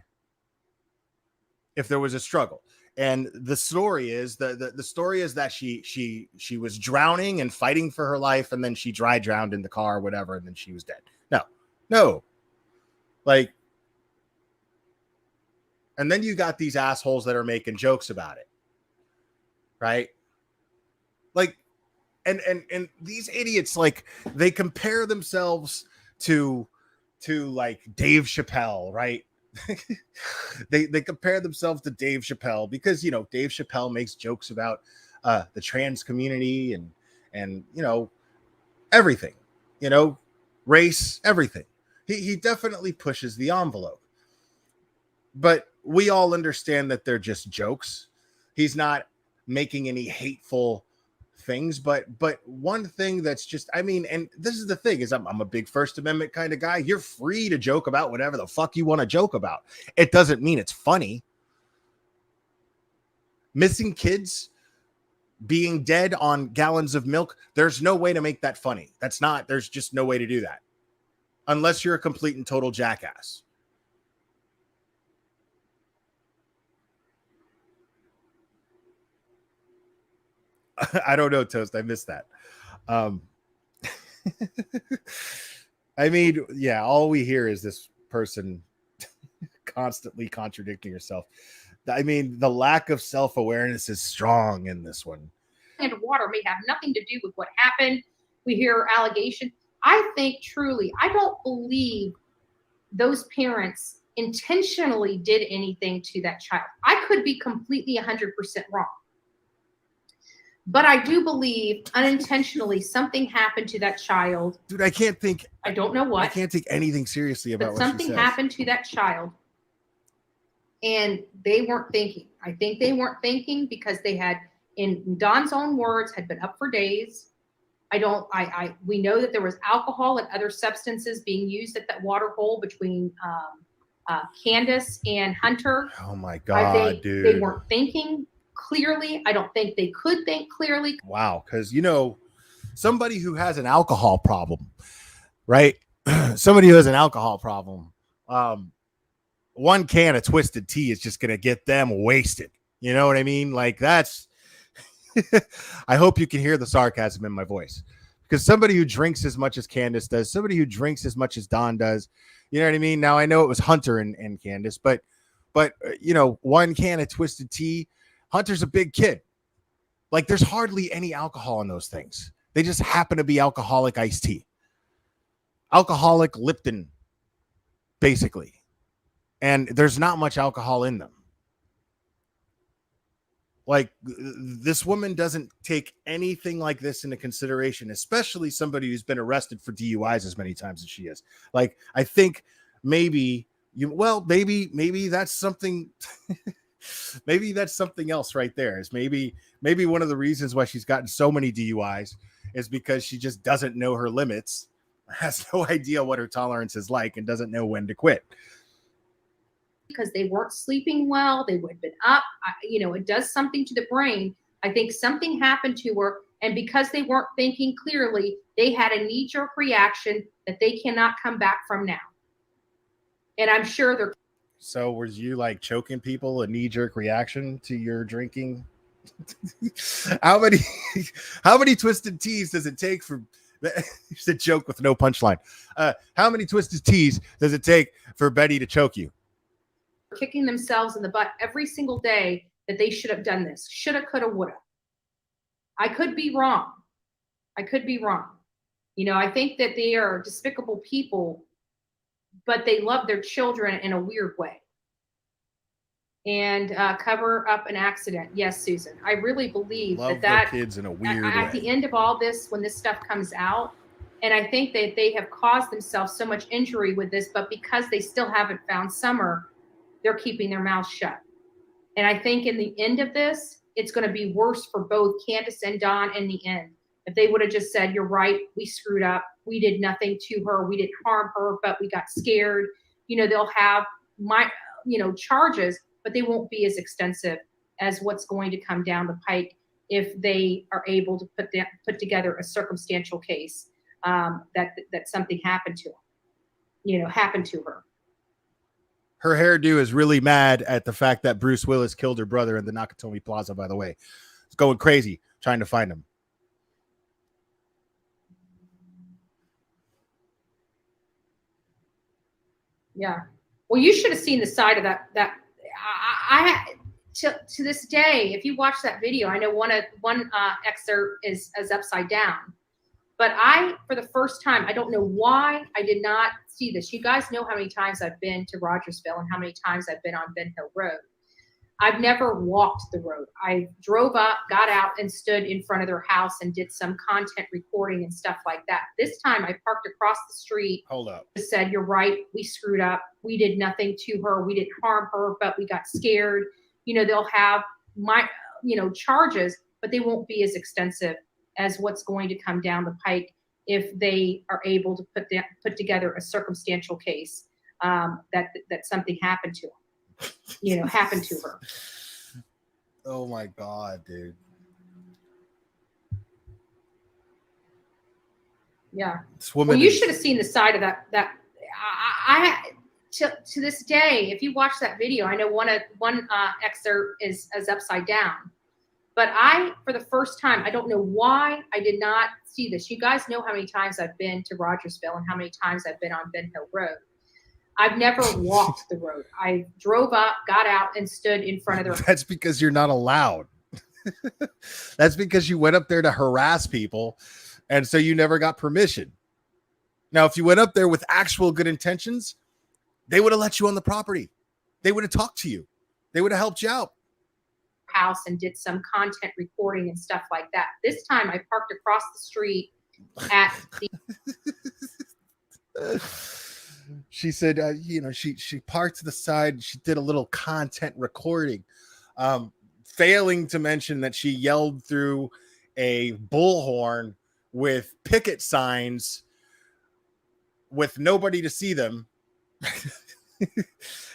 if there was a struggle. And the story is the story is that she was drowning and fighting for her life, and then she dry drowned in the car or whatever, and then she was dead. No. Like, and then you got these assholes that are making jokes about it, right? Like, and these idiots, like, they compare themselves to like Dave Chappelle, right? they compare themselves to Dave Chappelle because, you know, Dave Chappelle makes jokes about the trans community and you know, everything, you know, race, everything. He definitely pushes the envelope, but we all understand that they're just jokes. He's not making any hateful things, but one thing that's just, I mean, and this is the thing, is I'm a big First Amendment kind of guy. You're free to joke about whatever the fuck you want to joke about. It doesn't mean it's funny. Missing kids being dead on gallons of milk, there's no way to make that funny. There's just no way to do that unless you're a complete and total jackass. I don't know, Toast. I missed that. I mean, yeah, all we hear is this person constantly contradicting herself. I mean, the lack of self-awareness is strong in this one. And water may have nothing to do with what happened. We hear allegations. I think truly, I don't believe those parents intentionally did anything to that child. I could be completely 100% wrong. But I do believe unintentionally something happened to that child. Dude, I don't know what. I can't take anything seriously about what something she says. Happened to that child and they weren't thinking. I think they weren't thinking because they had, in Don's own words, had been up for days. We know that there was alcohol and other substances being used at that water hole between Candace and Hunter. Oh my God, dude. They weren't thinking clearly. I don't think they could think clearly. Wow, because, you know, somebody who has an alcohol problem, right? Somebody who has an alcohol problem, one can of twisted tea is just going to get them wasted. You know what I mean? Like, that's, I hope you can hear the sarcasm in my voice, because somebody who drinks as much as Candace does, somebody who drinks as much as Don does, you know what I mean? Now, I know it was Hunter and Candace, but you know, one can of twisted tea, Hunter's a big kid. Like, there's hardly any alcohol in those things. They just happen to be alcoholic iced tea. Alcoholic Lipton, basically. And there's not much alcohol in them. Like, this woman doesn't take anything like this into consideration, especially somebody who's been arrested for DUIs as many times as she is. Like, I think maybe maybe that's something. Maybe that's something else right there. Is maybe one of the reasons why she's gotten so many DUIs is because she just doesn't know her limits, has no idea what her tolerance is like, and doesn't know when to quit. Because they weren't sleeping well, they would have been up. It does something to the brain. I think something happened to her, and because they weren't thinking clearly, they had a knee-jerk reaction that they cannot come back from now. And I'm sure they're. So was you like choking people a knee-jerk reaction to your drinking? How many twisted teas does it take for it's a joke with no punchline? How many twisted teas does it take for Betty to choke you? Kicking themselves in the butt every single day that they should have done this. Shoulda, coulda, woulda. I could be wrong. I think that they are despicable people, but they love their children in a weird way. And cover up an accident. Yes, Susan. I really believe love that their kids in a weird way. At the end of all this, when this stuff comes out, and I think that they have caused themselves so much injury with this, but because they still haven't found Summer, they're keeping their mouths shut. And I think in the end of this, it's going to be worse for both Candace and Don in the end. If they would have just said, you're right, we screwed up. We did nothing to her. We didn't harm her, but we got scared. They'll have charges, but they won't be as extensive as what's going to come down the pike if they are able to put together a circumstantial case that something happened to her. Her hairdo is really mad at the fact that Bruce Willis killed her brother in the Nakatomi Plaza, by the way. It's going crazy trying to find him. Yeah. Well, you should have seen the side of that. To this day, if you watch that video, I know one excerpt is upside down. But for the first time, I don't know why I did not see this. You guys know how many times I've been to Rogersville and how many times I've been on Ben Hill Road. I've never walked the road. I drove up, got out, and stood in front of their house and did some content recording and stuff like that. This time I parked across the street. Hold up. Said, you're right, we screwed up. We did nothing to her. We didn't harm her, but we got scared. They'll have charges, but they won't be as extensive as what's going to come down the pike if they are able to put together a circumstantial case that something happened to her. Oh my God, dude. Yeah. Well, you should have seen the side of that. To this day, if you watch that video, I know one excerpt is upside down. But for the first time, I don't know why I did not see this. You guys know how many times I've been to Rogersville and how many times I've been on Ben Hill Road. I've never walked the road. I drove up, got out, and stood in front of their. That's because you're not allowed. That's because you went up there to harass people, and so you never got permission. Now, if you went up there with actual good intentions, they would have let you on the property. They would have talked to you. They would have helped you out. House and did some content recording and stuff like that. This time I parked across the street at the. She said, she parked to the side. She did a little content recording, failing to mention that she yelled through a bullhorn with picket signs with nobody to see them,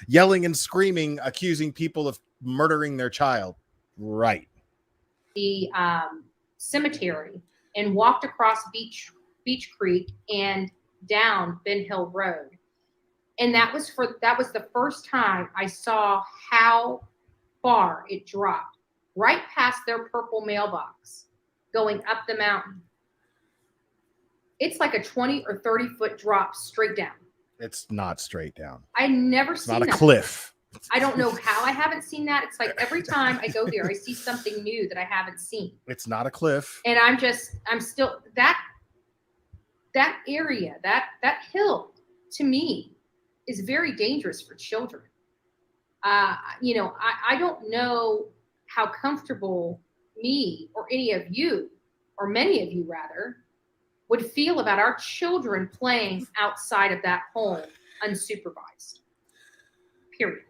yelling and screaming, accusing people of murdering their child. Right. The cemetery and walked across Beach Creek and down Ben Hill Road. And that was the first time I saw how far it dropped, right past their purple mailbox, going up the mountain. It's like a 20 or 30 foot drop straight down. It's not straight down. I never seen that. It's not a cliff. I don't know how I haven't seen that. It's like every time I go there, I see something new that I haven't seen. It's not a cliff. And I'm still, that area, that hill, to me, is very dangerous for children. I don't know how comfortable me or any of you, or many of you rather, would feel about our children playing outside of that home unsupervised. Period.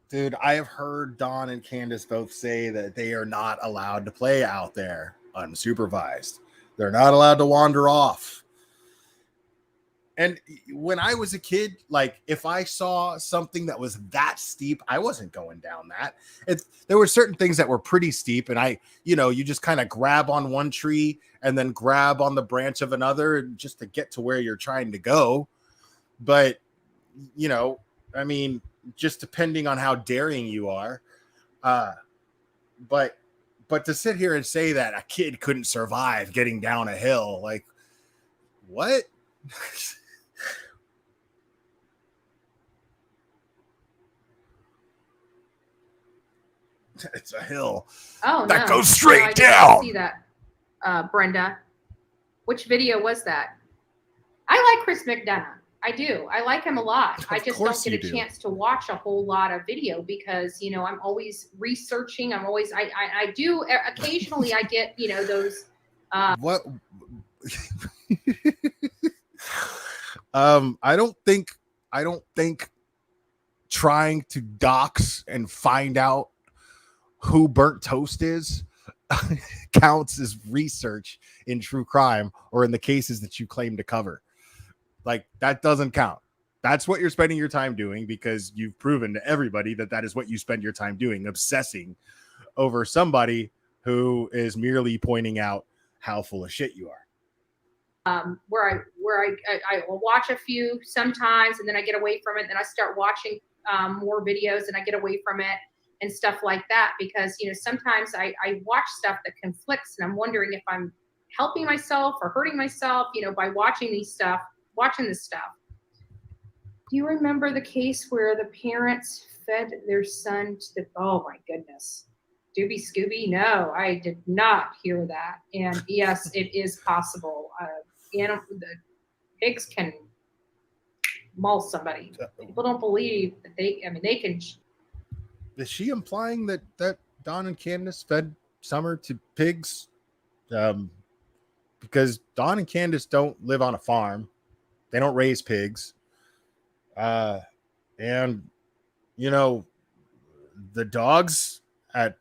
Dude, I have heard Don and Candace both say that they are not allowed to play out there unsupervised. They're not allowed to wander off. And when I was a kid, like if I saw something that was that steep, I wasn't going down that. There were certain things that were pretty steep, and you just kind of grab on one tree and then grab on the branch of another just to get to where you're trying to go. But I mean, just depending on how daring you are. But to sit here and say that a kid couldn't survive getting down a hill, like what? It's a hill. Oh, that no. goes straight I down. Didn't see that, Brenda. Which video was that? I like Chris McDonough. I do. I like him a lot. I just don't get a chance to watch a whole lot of video because, I'm always researching. I do occasionally I get, those. What? I don't think trying to dox and find out who burnt toast is counts as research in true crime or in the cases that you claim to cover. Like that doesn't count. That's what you're spending your time doing because you've proven to everybody that is what you spend your time doing, obsessing over somebody who is merely pointing out how full of shit you are. Where I will watch a few sometimes and then I get away from it. Then I start watching more videos and I get away from it and stuff like that because, sometimes I watch stuff that conflicts and I'm wondering if I'm helping myself or hurting myself, by watching this stuff. Do you remember the case where the parents fed their son to the, oh my goodness, Dooby Scooby? No, I did not hear that. And yes, it is possible. The pigs can maul somebody. People don't believe that they can. Is she implying that Don and Candace fed Summer to pigs? Because Don and Candace don't live on a farm. They don't raise pigs. And the dogs at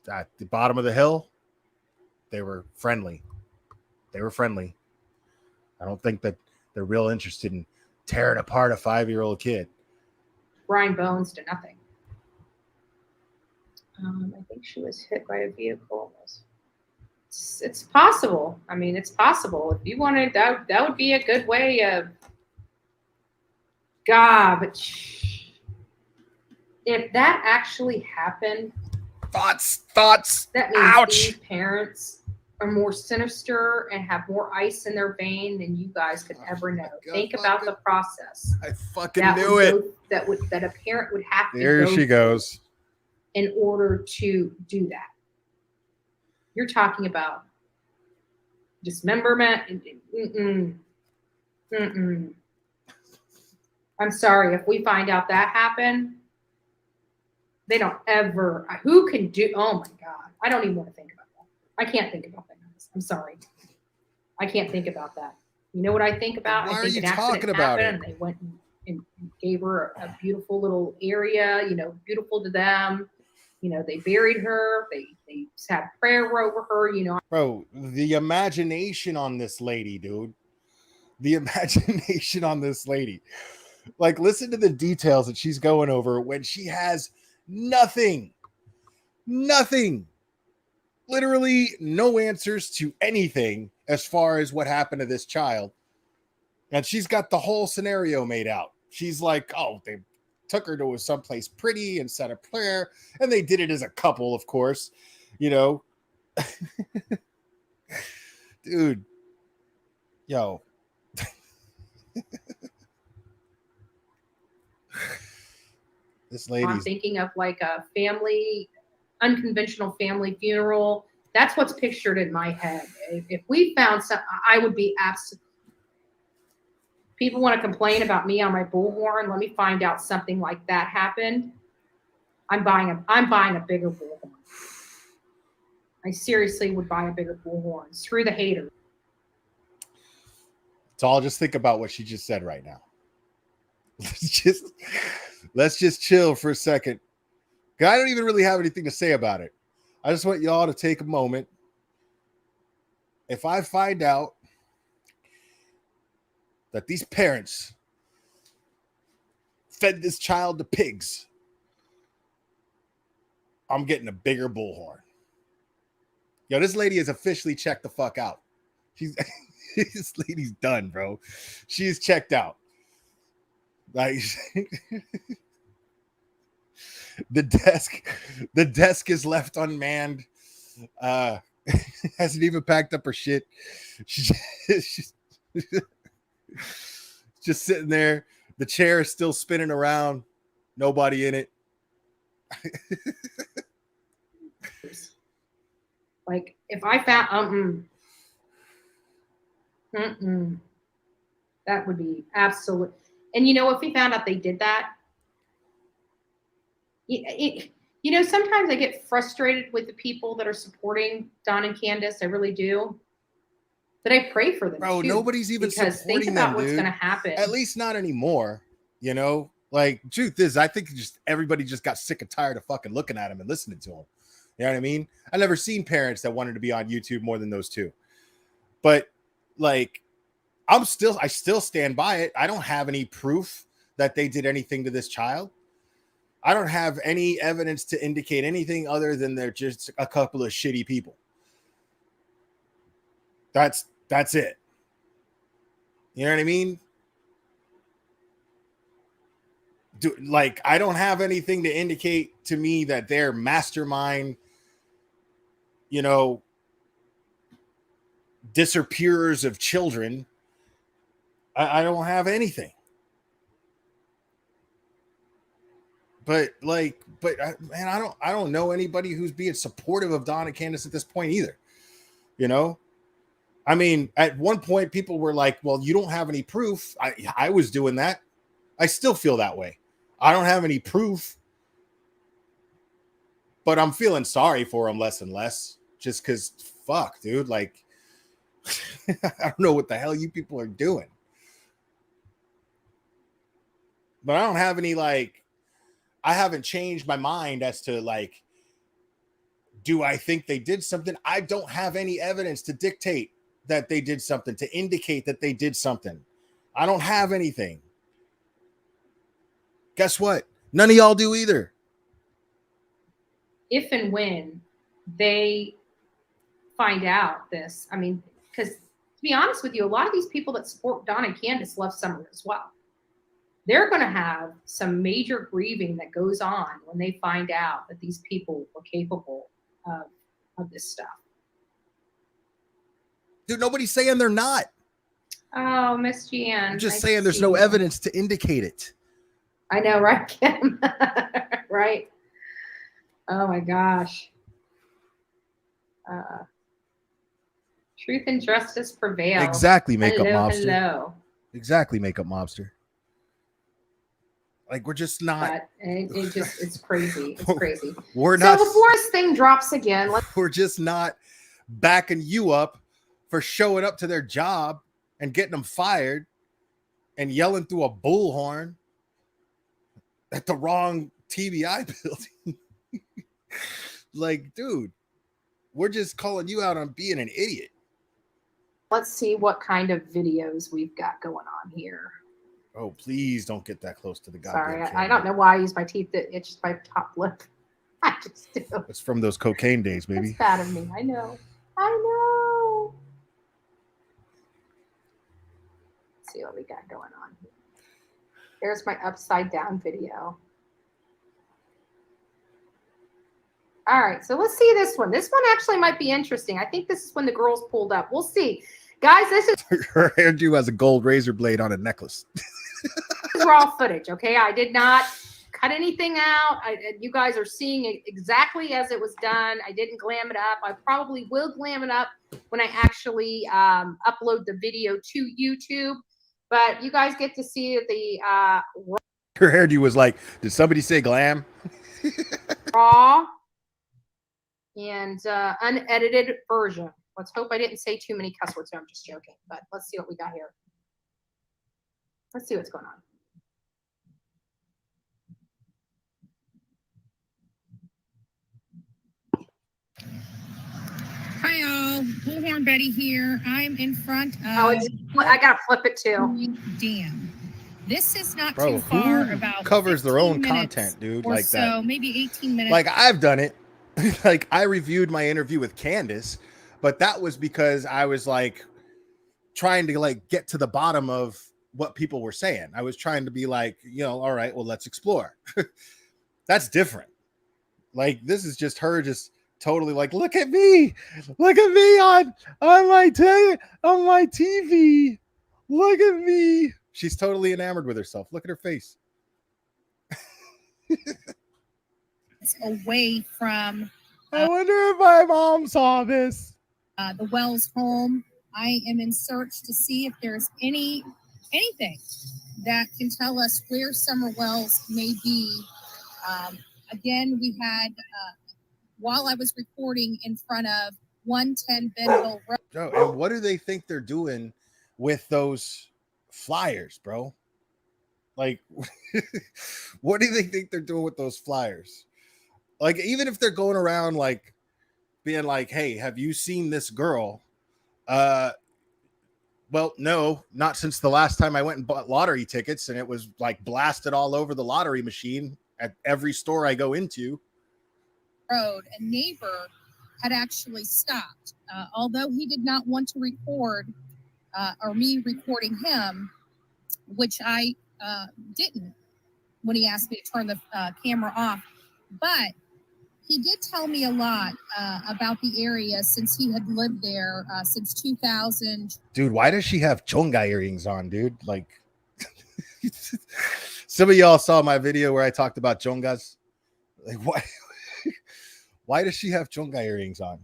the bottom of the hill, they were friendly. I don't think that they're real interested in tearing apart a 5-year-old kid. Brian Bones to nothing. I think she was hit by a vehicle. It's possible. I mean, it's possible. If you wanted, that would be a good way of. God, but if that actually happened, thoughts. That means ouch. These parents are more sinister and have more ice in their vein than you guys could ever know. Think about the process. I fucking knew it. That a parent would have to. There she goes. In order to do that, you're talking about dismemberment. I'm sorry if we find out that happened. They don't ever. Who can do? Oh my God! I don't even want to think about that. I can't think about that, guys. I'm sorry. I can't think about that. You know what I think about? Why I think are you an accident talking about happened, it? and they went and gave her a beautiful little area. Beautiful to them. They buried her. They had prayer over her. Bro, the imagination on this lady, dude. The imagination on this lady. Like, listen to the details that she's going over when she has nothing. Literally no answers to anything as far as what happened to this child. And she's got the whole scenario made out. She's like, oh, they took her to someplace pretty and said a prayer. And they did it as a couple, of course. Dude. Yo. This lady's. I'm thinking of like a unconventional family funeral. That's what's pictured in my head. If we found some, I would be absolutely. People want to complain about me on my bullhorn. Let me find out something like that happened. I'm buying a bigger bullhorn. I seriously would buy a bigger bullhorn. Screw the haters. So I'll just think about what she just said right now. let's just chill for a second. I don't even really have anything to say about it. I just want y'all to take a moment. If I find out that these parents fed this child to pigs, I'm getting a bigger bullhorn. Yo, this lady is officially checked the fuck out. She's this lady's done, bro. She's checked out. Like the desk is left unmanned. Hasn't even packed up her shit. She's just sitting there. The chair is still spinning around. Nobody in it. Like if I found that would be absolute. And you know, if we found out they did that, you know, sometimes I get frustrated with the people that are supporting Don and Candace. I really do. But I pray for them, bro. too, Nobody's even because supporting think about them, what's dude. going to happen. At least not anymore. You know, like truth is, I think just everybody just got sick and tired of fucking looking at him and listening to him. You know what I mean? I never seen parents that wanted to be on YouTube more than those two. But like, I still stand by it. I don't have any proof that they did anything to this child. I don't have any evidence to indicate anything other than they're just a couple of shitty people. That's it. You know what I mean? Like, I don't have anything to indicate to me that they're mastermind, you know, disappearers of children. I don't have anything. But man, I don't know anybody who's being supportive of Don and Candace at this point either. You know, I mean, at one point people were like, well, you don't have any proof. I was doing that. I still feel that way. I don't have any proof, but I'm feeling sorry for him less and less just because fuck, dude. Like, I don't know what the hell you people are doing, but I don't have any, like, I haven't changed my mind as to, like, do I think they did something? I don't have any evidence to dictate that they did something, to indicate that they did something. I don't have anything. Guess what? None of y'all do either. If and when they find out this, I mean, because to be honest with you, a lot of these people that support Don and Candace love Summer as well. They're going to have some major grieving that goes on when they find out that these people were capable of this stuff. Dude, nobody's saying they're not. Oh, Miss Jan. I'm just saying there's no evidence to indicate it. I know, right, Kim? Right? Oh, my gosh. Truth and justice prevail. Exactly, makeup mobster. Hello. Exactly, makeup mobster. Like, we're just not. But it's crazy. It's crazy. We're not. So before this thing drops again, we're just not backing you up for showing up to their job and getting them fired and yelling through a bullhorn at the wrong TBI building. Like, dude, we're just calling you out on being an idiot. Let's see what kind of videos we've got going on here. Oh, please don't get that close to the goddamn Sorry, camera. I don't know why I use my teeth that itch my top lip. I just do. It's from those cocaine days, baby. It's bad of me. I know. Let's see what we got going on here. Here's my upside down video. All right, so let's see this one. This one actually might be interesting. I think this is when the girls pulled up. We'll see. Guys, this is her hairdo has a gold razor blade on a necklace. raw footage, okay? I did not cut anything out. You guys are seeing it exactly as it was done. I didn't glam it up. I probably will glam it up when I actually upload the video to YouTube. But you guys get to see the her hairdo was like, did somebody say glam? raw and unedited version. Let's hope I didn't say too many cuss words. No, I'm just joking. But let's see what we got here. Let's see what's going on. Hi all, Bullhorn Betty here. I'm in front of I gotta flip it too. Dam. This is not Bro, too far, who about covers their own 15 minutes content, dude, or like so, that? maybe 18 minutes. Like, I've done it. Like, I reviewed my interview with Candace, but that was because I was like trying to like get to the bottom of what people were saying. I was trying to be like, you know, all right, well, let's explore. That's different. Like, this is just her just totally like, look at me on my TV. Look at me. She's totally enamored with herself. Look at her face. Away from I wonder if my mom saw this. The Wells home. I am in search to see if there's anything that can tell us where Summer Wells may be. Again, we had, while I was recording in front of 110 Ben Hill Road. Oh, and what do they think they're doing with those flyers, bro? Like, what do they think they're doing with those flyers? Like, even if they're going around like being like, hey, have you seen this girl? Well, no, not since the last time I went and bought lottery tickets, and it was like blasted all over the lottery machine at every store I go into. Road, a neighbor had actually stopped, although he did not want to record or me recording him, which I didn't when he asked me to turn the camera off. But he did tell me a lot about the area since he had lived there since 2000. Dude, why does she have chonga earrings on, dude? Like, some of y'all saw my video where I talked about chongas. Like, why does she have chonga earrings on?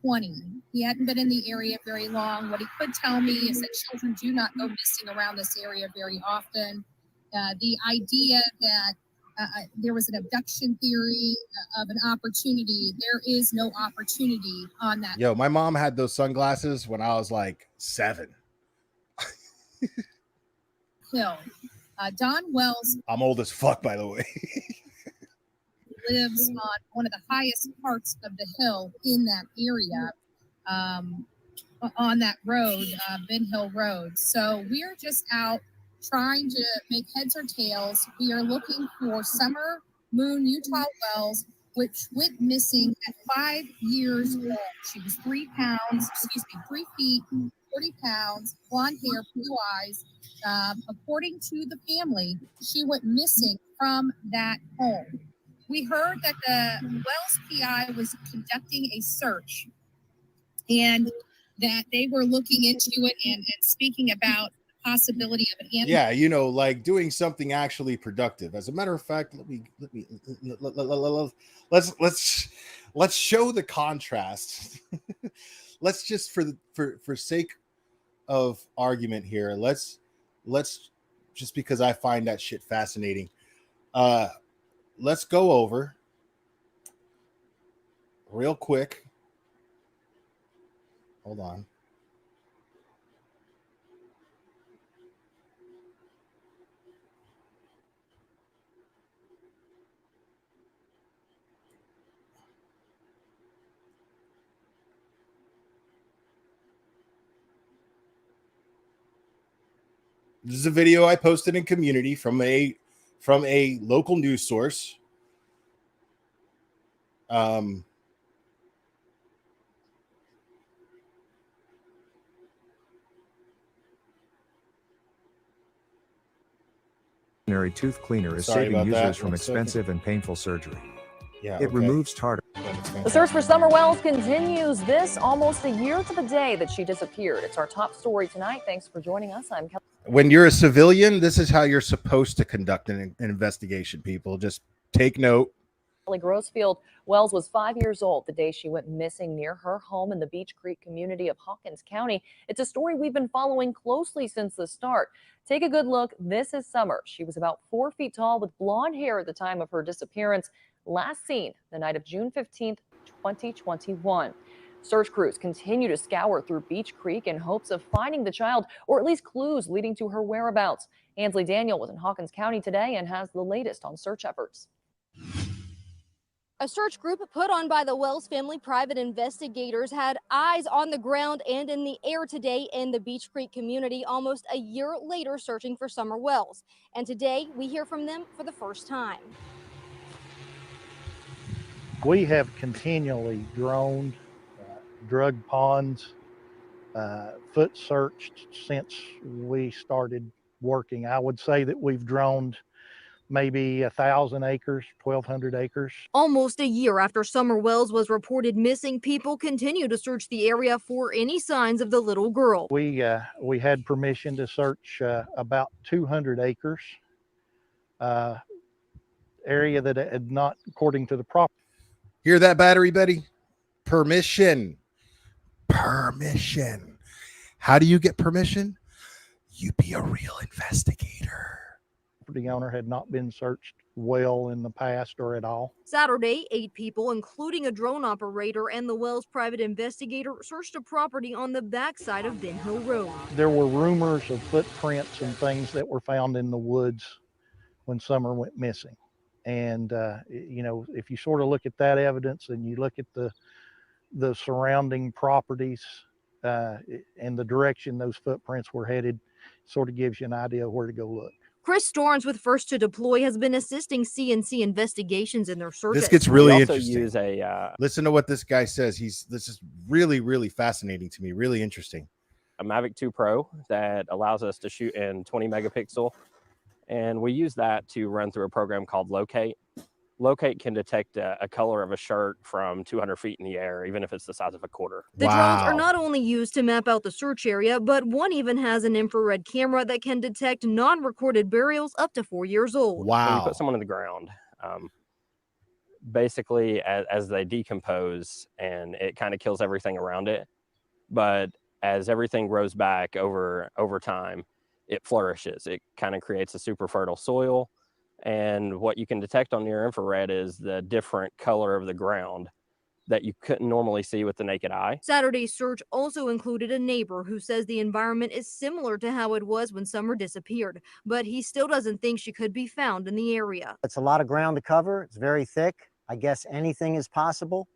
20. He hadn't been in the area very long. What he could tell me is that children do not go missing around this area very often. The idea that there was an abduction theory of an opportunity, there is no opportunity on that. Yo, my mom had those sunglasses when I was like 7. Hill. Don Wells. I'm old as fuck, by the way. Lives on one of the highest parts of the hill in that area, on that road, Ben Hill Road. So we're just out trying to make heads or tails. We are looking for Summer Moon Utah Wells, which went missing at 5 years old. She was 3 feet, 40 pounds, blonde hair, blue eyes. According to the family, she went missing from that home. We heard that the Wells PI was conducting a search and that they were looking into it and speaking about the possibility of an animal. Yeah, you know, like doing something actually productive. As a matter of fact, let's show the contrast. Let's just for sake of argument here, let's just because I find that shit fascinating. Let's go over real quick. Hold on. This is a video I posted in community from a local news source. Tooth cleaner is Sorry saving about that. users from One expensive and painful surgery. Yeah, It removes tartar. The search for Summer Wells continues this almost a year to the day that she disappeared. It's our top story tonight. Thanks for joining us. I'm Kelly. When you're a civilian, this is how you're supposed to conduct an investigation, people. Just take note. Kelly Grossfield. Wells was 5 years old the day she went missing near her home in the Beach Creek community of Hawkins County. It's a story we've been following closely since the start. Take a good look. This is Summer. She was about 4 feet tall with blonde hair at the time of her disappearance, last seen the night of June 15th, 2021. Search crews continue to scour through Beach Creek in hopes of finding the child, or at least clues leading to her whereabouts. Ansley Daniel was in Hawkins County today and has the latest on search efforts. A search group put on by the Wells family private investigators had eyes on the ground and in the air today in the Beach Creek community almost a year later searching for Summer Wells. And today we hear from them for the first time. We have continually droned, drug ponds, foot searched since we started working. I would say that we've droned maybe 1,000 acres, 1,200 acres. Almost a year after Summer Wells was reported missing, people continue to search the area for any signs of the little girl. We had permission to search about 200 acres, area that had not, according to the property. Hear that, Battery Betty? Permission. Permission. How do you get permission? You be a real investigator. The owner had not been searched well in the past or at all. Saturday, 8 people, including a drone operator and the Wells private investigator, searched a property on the backside of Ben Hill Road. There were rumors of footprints and things that were found in the woods when Summer went missing. And, you know, if you sort of look at that evidence and you look at the surrounding properties and the direction those footprints were headed, sort of gives you an idea of where to go look. Chris Storms with First to Deploy has been assisting CNC investigations in their searches. This gets really We also interesting. use a Listen to what this guy says. This is really, really fascinating to me. Really interesting. Mavic 2 Pro that allows us to shoot in 20 megapixel. And we use that to run through a program called Locate. Locate can detect a color of a shirt from 200 feet in the air, even if it's the size of a quarter. The drones are not only used to map out the search area, but one even has an infrared camera that can detect non-recorded burials up to 4 years old. Wow. When you put someone in the ground, basically as they decompose, and it kind of kills everything around it. But as everything grows back over time, it flourishes. It kind of creates a super fertile soil. And what you can detect on near infrared is the different color of the ground that you couldn't normally see with the naked eye. Saturday's search also included a neighbor who says the environment is similar to how it was when Summer disappeared, but he still doesn't think she could be found in the area. It's a lot of ground to cover. It's very thick. I guess anything is possible.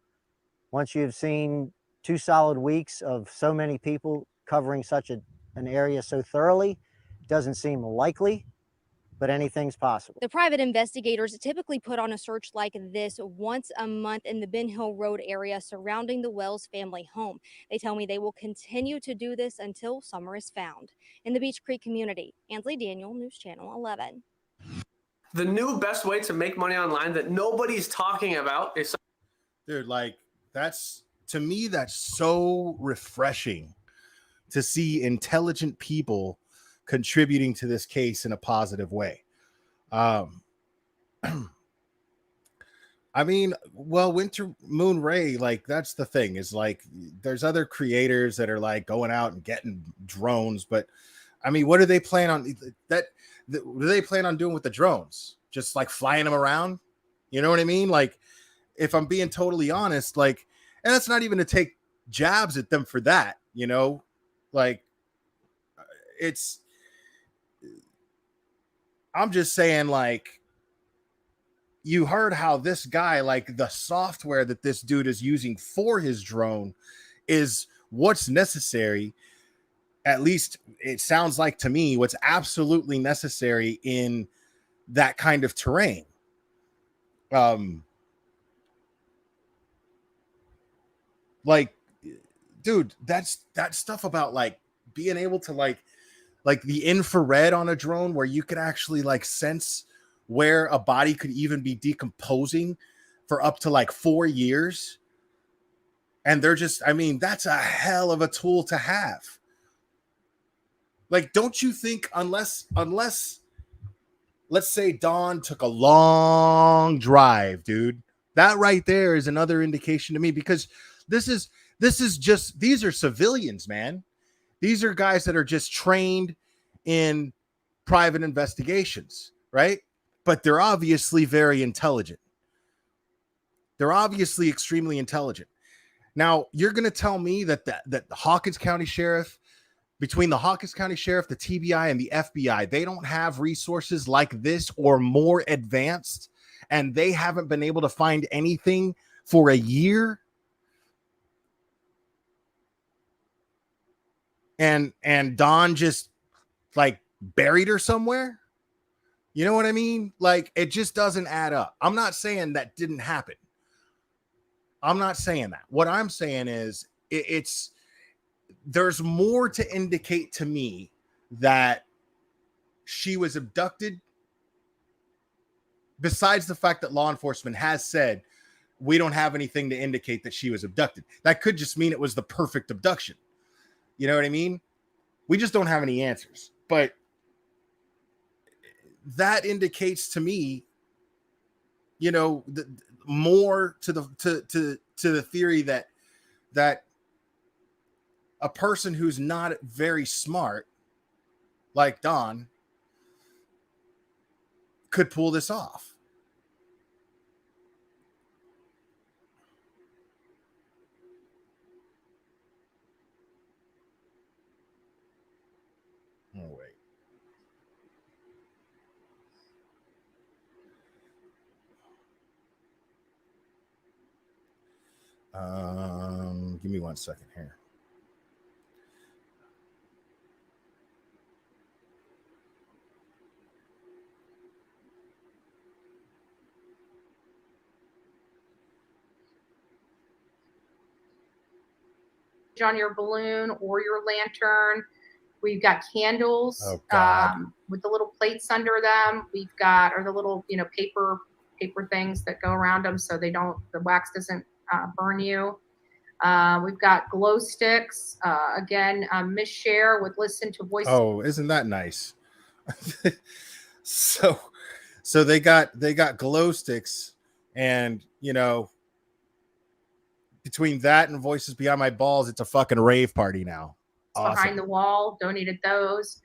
Once you've seen 2 solid weeks of so many people covering such an area so thoroughly, it doesn't seem likely, but anything's possible. The private investigators typically put on a search like this once a month in the Ben Hill Road area surrounding the Wells family home. They tell me they will continue to do this until Summer is found. In the Beach Creek community, Ansley Daniel, News Channel 11. The new best way to make money online that nobody's talking about is... Dude, like, to me, that's so refreshing to see intelligent people contributing to this case in a positive way. I mean, well, Winter Moon Ray, like, that's the thing, is like there's other creators that are like going out and getting drones, but I mean, what do they plan on what do they plan on doing with the drones? Just like flying them around? You know what I mean? Like, if I'm being totally honest, like, and that's not even to take jabs at them for that, you know, like I'm just saying, like, you heard how this guy, like, the software that this dude is using for his drone is what's necessary. At least it sounds like to me what's absolutely necessary in that kind of terrain. Like, dude, that's that stuff about like being able to like the infrared on a drone where you could actually like sense where a body could even be decomposing for up to like 4 years. And they're just, I mean, that's a hell of a tool to have. Like, don't you think unless let's say Dawn took a long drive, dude, that right there is another indication to me, because this is just, these are civilians, man. These are guys that are just trained in private investigations, right? But they're obviously very intelligent. They're obviously extremely intelligent. Now, you're going to tell me that the Hawkins County Sheriff, between the Hawkins County Sheriff, the TBI, and the FBI, they don't have resources like this or more advanced and they haven't been able to find anything for a year. And Dawn just like buried her somewhere. You know what I mean? Like, it just doesn't add up. I'm not saying that didn't happen. I'm not saying that. What I'm saying is it's there's more to indicate to me that she was abducted, besides the fact that law enforcement has said we don't have anything to indicate that she was abducted. That could just mean it was the perfect abduction. You know what I mean? We just don't have any answers. But that indicates to me, you know, more to the theory that a person who's not very smart, like Dawn, could pull this off. Oh, wait. Give me 1 second here. On your balloon or your lantern. We've got candles with the little plates under them. We've got, or the little, you know, paper things that go around them so they don't, the wax doesn't burn you. We've got glow sticks. Again, Miss Cher with Listen to Voices. Oh, isn't that nice? so they got glow sticks, and you know, between that and Voices Beyond My Balls, it's a fucking rave party now. Awesome. Behind the Wall donated those.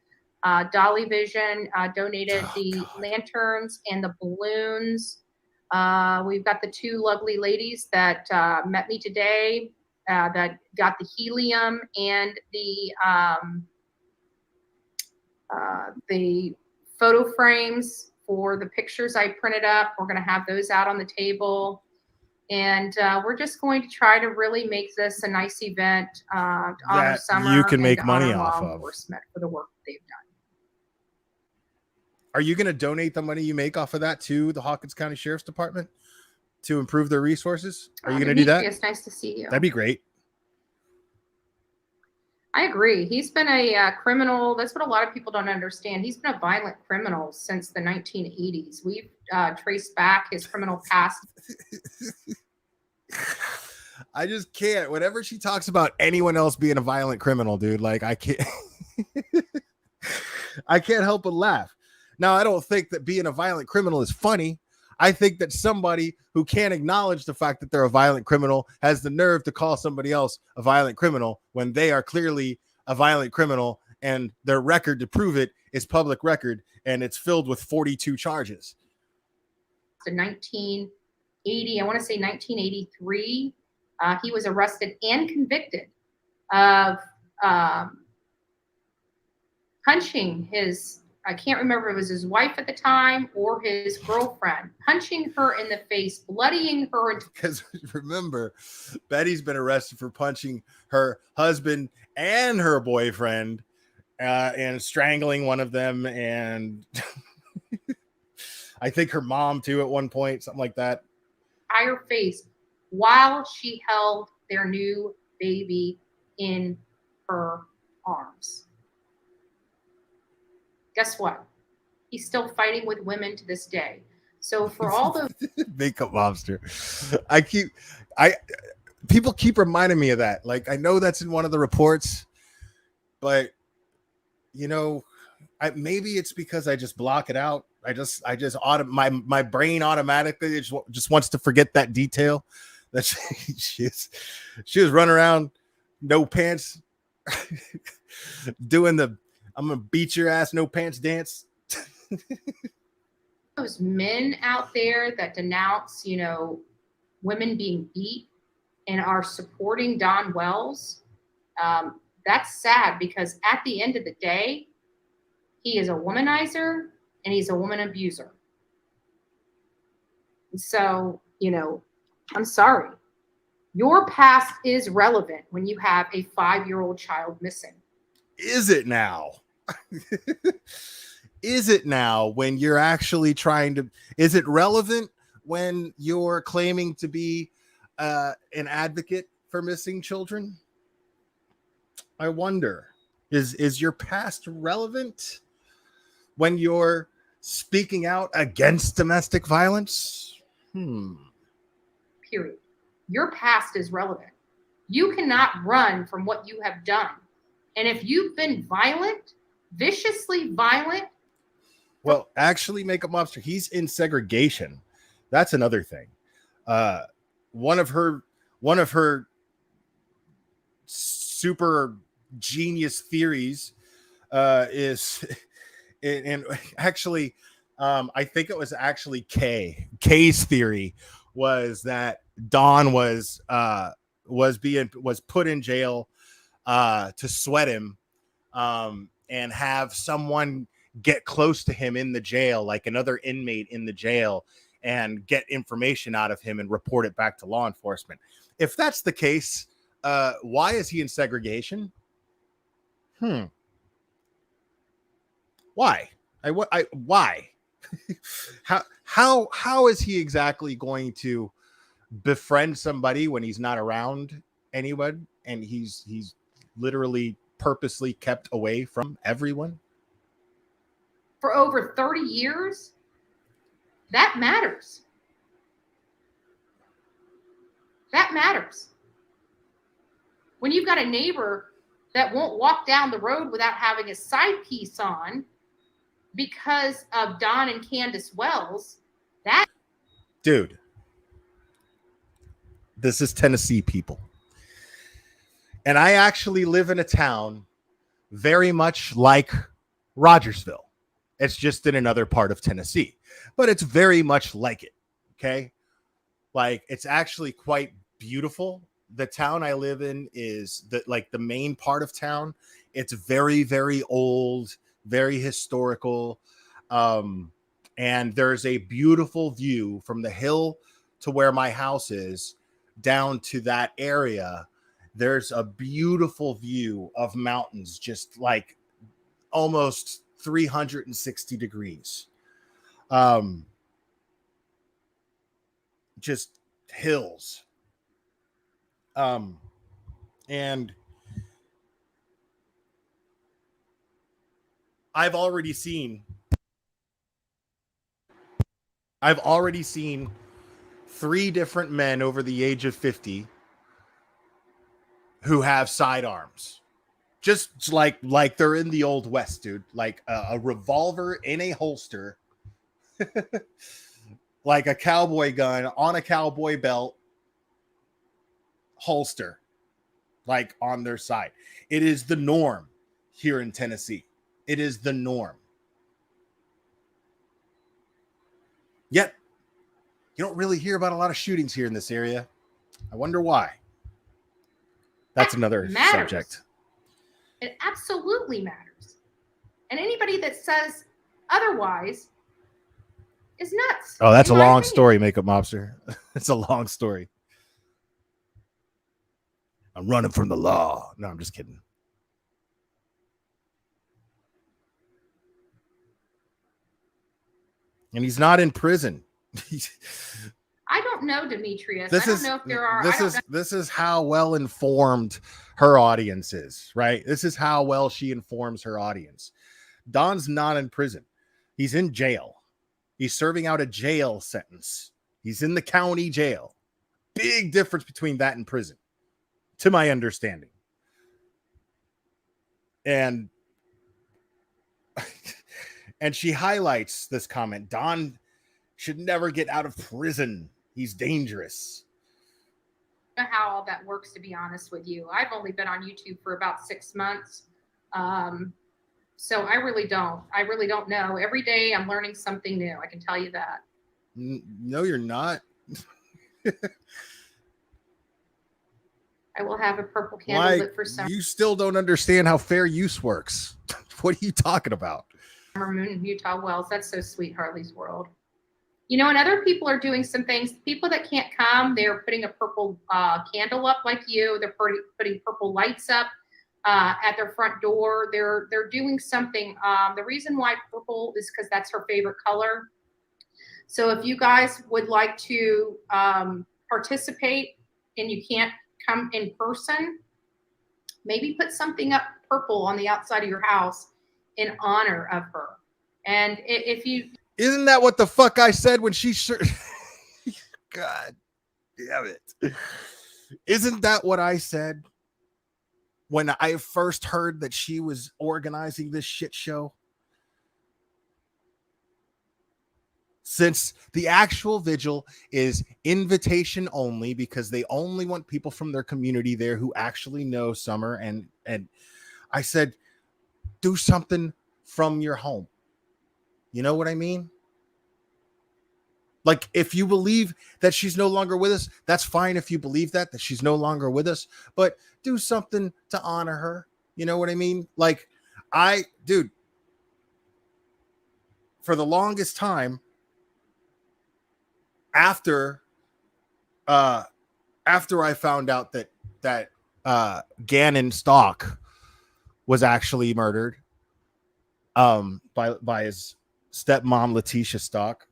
Dolly Vision donated the lanterns and the balloons. We've got the two lovely ladies that met me today that got the helium and the photo frames for the pictures I printed up. We're going to have those out on the table. And we're just going to try to really make this a nice event to honor Summer. You can make and money honor off law of enforcement for the work they've done. Are you going to donate the money you make off of that to the Hawkins County Sheriff's Department to improve their resources? Are you going to do that? It's nice to see you. That'd be great. I agree. He's been a criminal. That's what a lot of people don't understand. He's been a violent criminal since the 1980s. We've traced back his criminal past. I just can't. Whenever she talks about anyone else being a violent criminal, dude, like I can't. I can't help but laugh. Now, I don't think that being a violent criminal is funny. I think that somebody who can't acknowledge the fact that they're a violent criminal has the nerve to call somebody else a violent criminal when they are clearly a violent criminal, and their record to prove it is public record, and it's filled with 42 charges. In 1980, I want to say 1983, he was arrested and convicted of punching his, I can't remember if it was his wife at the time or his girlfriend, punching her in the face, bloodying her. Because remember, Betty's been arrested for punching her husband and her boyfriend and strangling one of them. And I think her mom too at one point, something like that. Entire face while she held their new baby in her arms. Guess what? He's still fighting with women to this day. So for all those makeup monster, people keep reminding me of that. Like, I know that's in one of the reports, but you know, maybe it's because I just block it out. My brain automatically just wants to forget that detail. That she was running around no pants, doing the "I'm gonna beat your ass, no pants" dance. Those men out there that denounce, you know, women being beat and are supporting Don Wells, that's sad, because at the end of the day, he is a womanizer and he's a woman abuser. So, I'm sorry. Your past is relevant when you have a 5-year-old child missing. Is it now? Is it now when you're actually trying to, is it relevant when you're claiming to be an advocate for missing children? I wonder, is your past relevant when you're speaking out against domestic violence? Period. Your past is relevant. You cannot run from what you have done. And if you've been violent, viciously violent. Well, actually, Makeup Mobster, he's in segregation. That's another thing. One of her super genius theories is, and actually, I think it was actually Kay's theory was that Don was put in jail to sweat him, and have someone get close to him in the jail, like another inmate in the jail, and get information out of him and report it back to law enforcement. If that's the case, why is he in segregation? Why? Why? How is he exactly going to befriend somebody when he's not around anyone, and he's literally purposely kept away from everyone for over 30 years? That matters. That matters. When you've got a neighbor that won't walk down the road without having a side piece on because of Don and Candace Wells, that... Dude, this is Tennessee, people. And I actually live in a town very much like Rogersville. It's just in another part of Tennessee, but it's very much like it. Okay. Like, it's actually quite beautiful. The town I live in is the main part of town. It's very, very old, very historical. And there's a beautiful view from the hill to where my house is down to that area. There's a beautiful view of mountains, just like almost 360 degrees. Just hills. And I've already seen 3 different men over the age of 50 who have sidearms. Just like they're in the old West, dude. Like a revolver in a holster, like a cowboy gun on a cowboy belt, holster, like on their side. It is the norm here in Tennessee. It is the norm. Yet, you don't really hear about a lot of shootings here in this area. I wonder why. That's another subject. It absolutely matters. And anybody that says otherwise is nuts. Oh, that's a long story, Makeup Mobster. It's a long story. I'm running from the law. No, I'm just kidding. And he's not in prison. I don't know, Demetrius. I don't know if there are. This is how well informed her audience is, right? This is how well she informs her audience. Don's not in prison. He's in jail. He's serving out a jail sentence. He's in the county jail. Big difference between that and prison, to my understanding. And she highlights this comment: Don should never get out of prison. He's dangerous. I don't know how all that works, to be honest with you. I've only been on YouTube for about 6 months. So I really don't know. Every day I'm learning something new. I can tell you that. No, you're not. I will have a purple candle lit for summer. You still don't understand how fair use works. What are you talking about? Summer moon in Utah Wells. That's so sweet, Harley's World. You know, and other people are doing some things. People that can't come, they're putting a purple candle up like you. They're putting purple lights up at their front door. They're doing something. The reason why purple is because that's her favorite color. So if you guys would like to participate and you can't come in person, maybe put something up purple on the outside of your house in honor of her. And if you... Isn't that what the fuck I said when she God damn it. Isn't that what I said when I first heard that she was organizing this shit show? Since the actual vigil is invitation only, because they only want people from their community there who actually know Summer, and I said, do something from your home. You know what I mean? Like, if you believe that she's no longer with us, that's fine. If you believe that she's no longer with us, but do something to honor her. You know what I mean? Like, dude, for the longest time, after I found out that Gannon Stock was actually murdered by his stepmom Letitia Stock,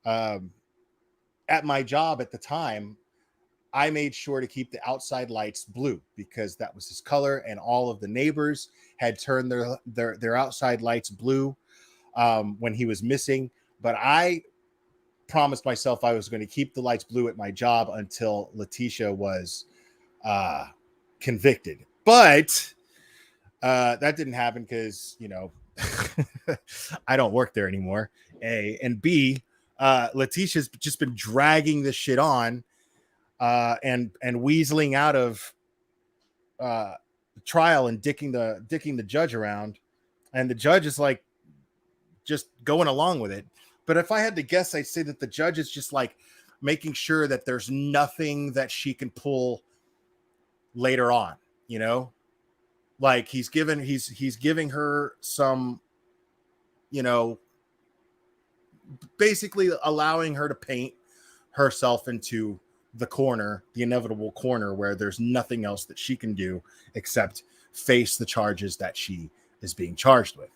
at my job at the time, I made sure to keep the outside lights blue because that was his color, and all of the neighbors had turned their outside lights blue when he was missing. But I promised myself I was going to keep the lights blue at my job until Letitia was convicted. But that didn't happen because, you know, I don't work there anymore. A, and B, Letitia's just been dragging this shit on and weaseling out of the trial and dicking the judge around, and the judge is like just going along with it. But if I had to guess, I'd say that the judge is just like making sure that there's nothing that she can pull later on, you know? Like he's giving her some, you know, basically allowing her to paint herself into the corner, the inevitable corner where there's nothing else that she can do except face the charges that she is being charged with.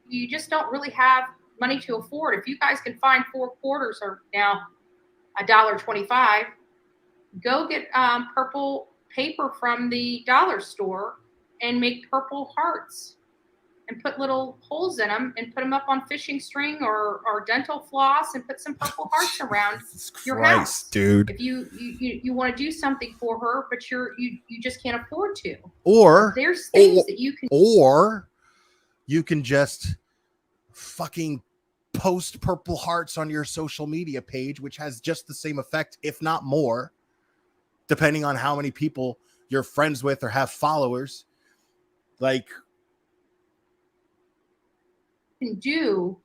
You just don't really have money to afford. If you guys can find 4 quarters or now $1.25, go get purple paper from the dollar store and make purple hearts and put little holes in them and put them up on fishing string or dental floss and put some purple hearts around your house, dude. If you want to do something for her, but you just can't afford to. Or there's things that you can, or you can just fucking post purple hearts on your social media page, which has just the same effect, if not more, depending on how many people you're friends with or have followers. Like, can do.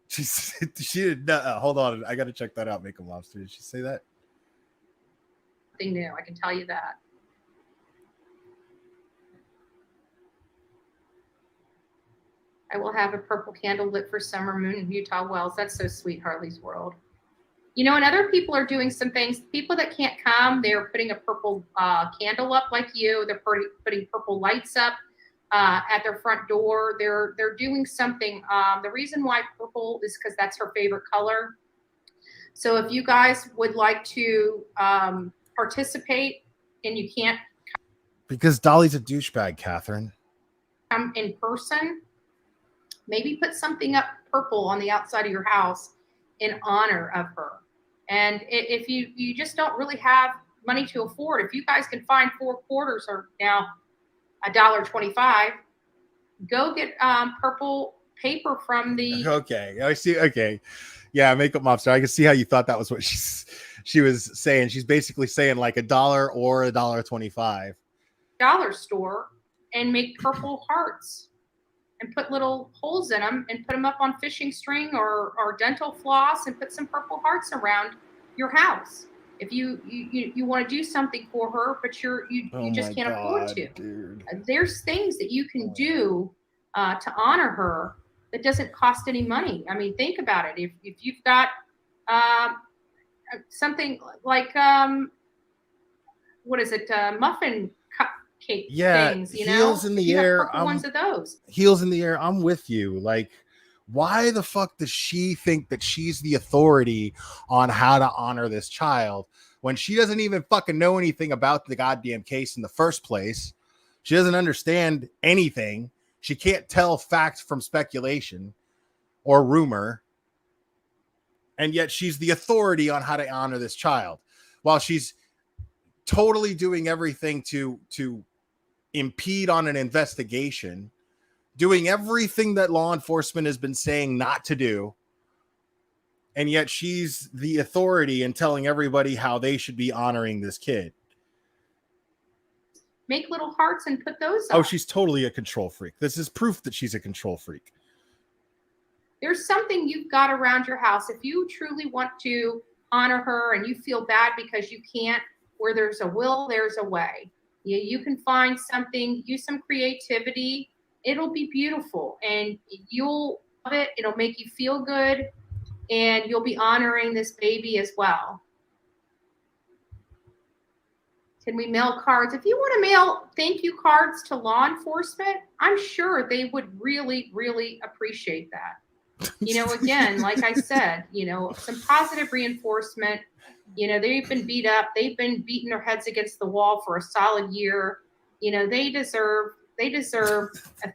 She did not. Hold on, I gotta check that out. Make a lobster. Did she say that? Nothing new. I can tell you that. I will have a purple candle lit for Summer Moon in Utah Wells. That's so sweet, Harley's World. You know, and other people are doing some things. People that can't come, they're putting a purple candle up like you. They're putting purple lights up at their front door. They're doing something. The reason why purple is because that's her favorite color. So if you guys would like to participate and you can't, because Dolly's a douchebag, Catherine, come in person, maybe put something up purple on the outside of your house in honor of her. And if you just don't really have money to afford, if you guys can find 4 quarters or now $1.25, go get purple paper from the... Okay, I see. Okay, yeah, makeup mobster. I can see how you thought that was what she was saying. She's basically saying like $1 or $1.25. Dollar store and make purple hearts and put little holes in them and put them up on fishing string or dental floss and put some purple hearts around your house. If you want to do something for her, but you just can't afford to. Dude. There's things that you can do to honor her that doesn't cost any money. I mean, think about it. If you've got something like what is it, muffin cupcake things, heels in the you air. have couple ones of those. Heels in the air. I'm with you. Like, why the fuck does she think that she's the authority on how to honor this child when she doesn't even fucking know anything about the goddamn case in the first place? She doesn't understand anything. She can't tell fact from speculation or rumor. And yet she's the authority on how to honor this child, while she's totally doing everything to impede on an investigation, doing everything that law enforcement has been saying not to do. And yet she's the authority in telling everybody how they should be honoring this kid. Make little hearts and put those Oh, on. she's totally a control freak. This is proof that she's a control freak. There's something you've got around your house. If you truly want to honor her and you feel bad because you can't, where there's a will, there's a way. You can find something, use some creativity. It'll be beautiful and you'll love it. It'll make you feel good and you'll be honoring this baby as well. Can we mail cards? If you want to mail thank you cards to law enforcement, I'm sure they would really, really appreciate that. Again, like I said, some positive reinforcement. They've been beat up. They've been beating their heads against the wall for a solid year. They deserve a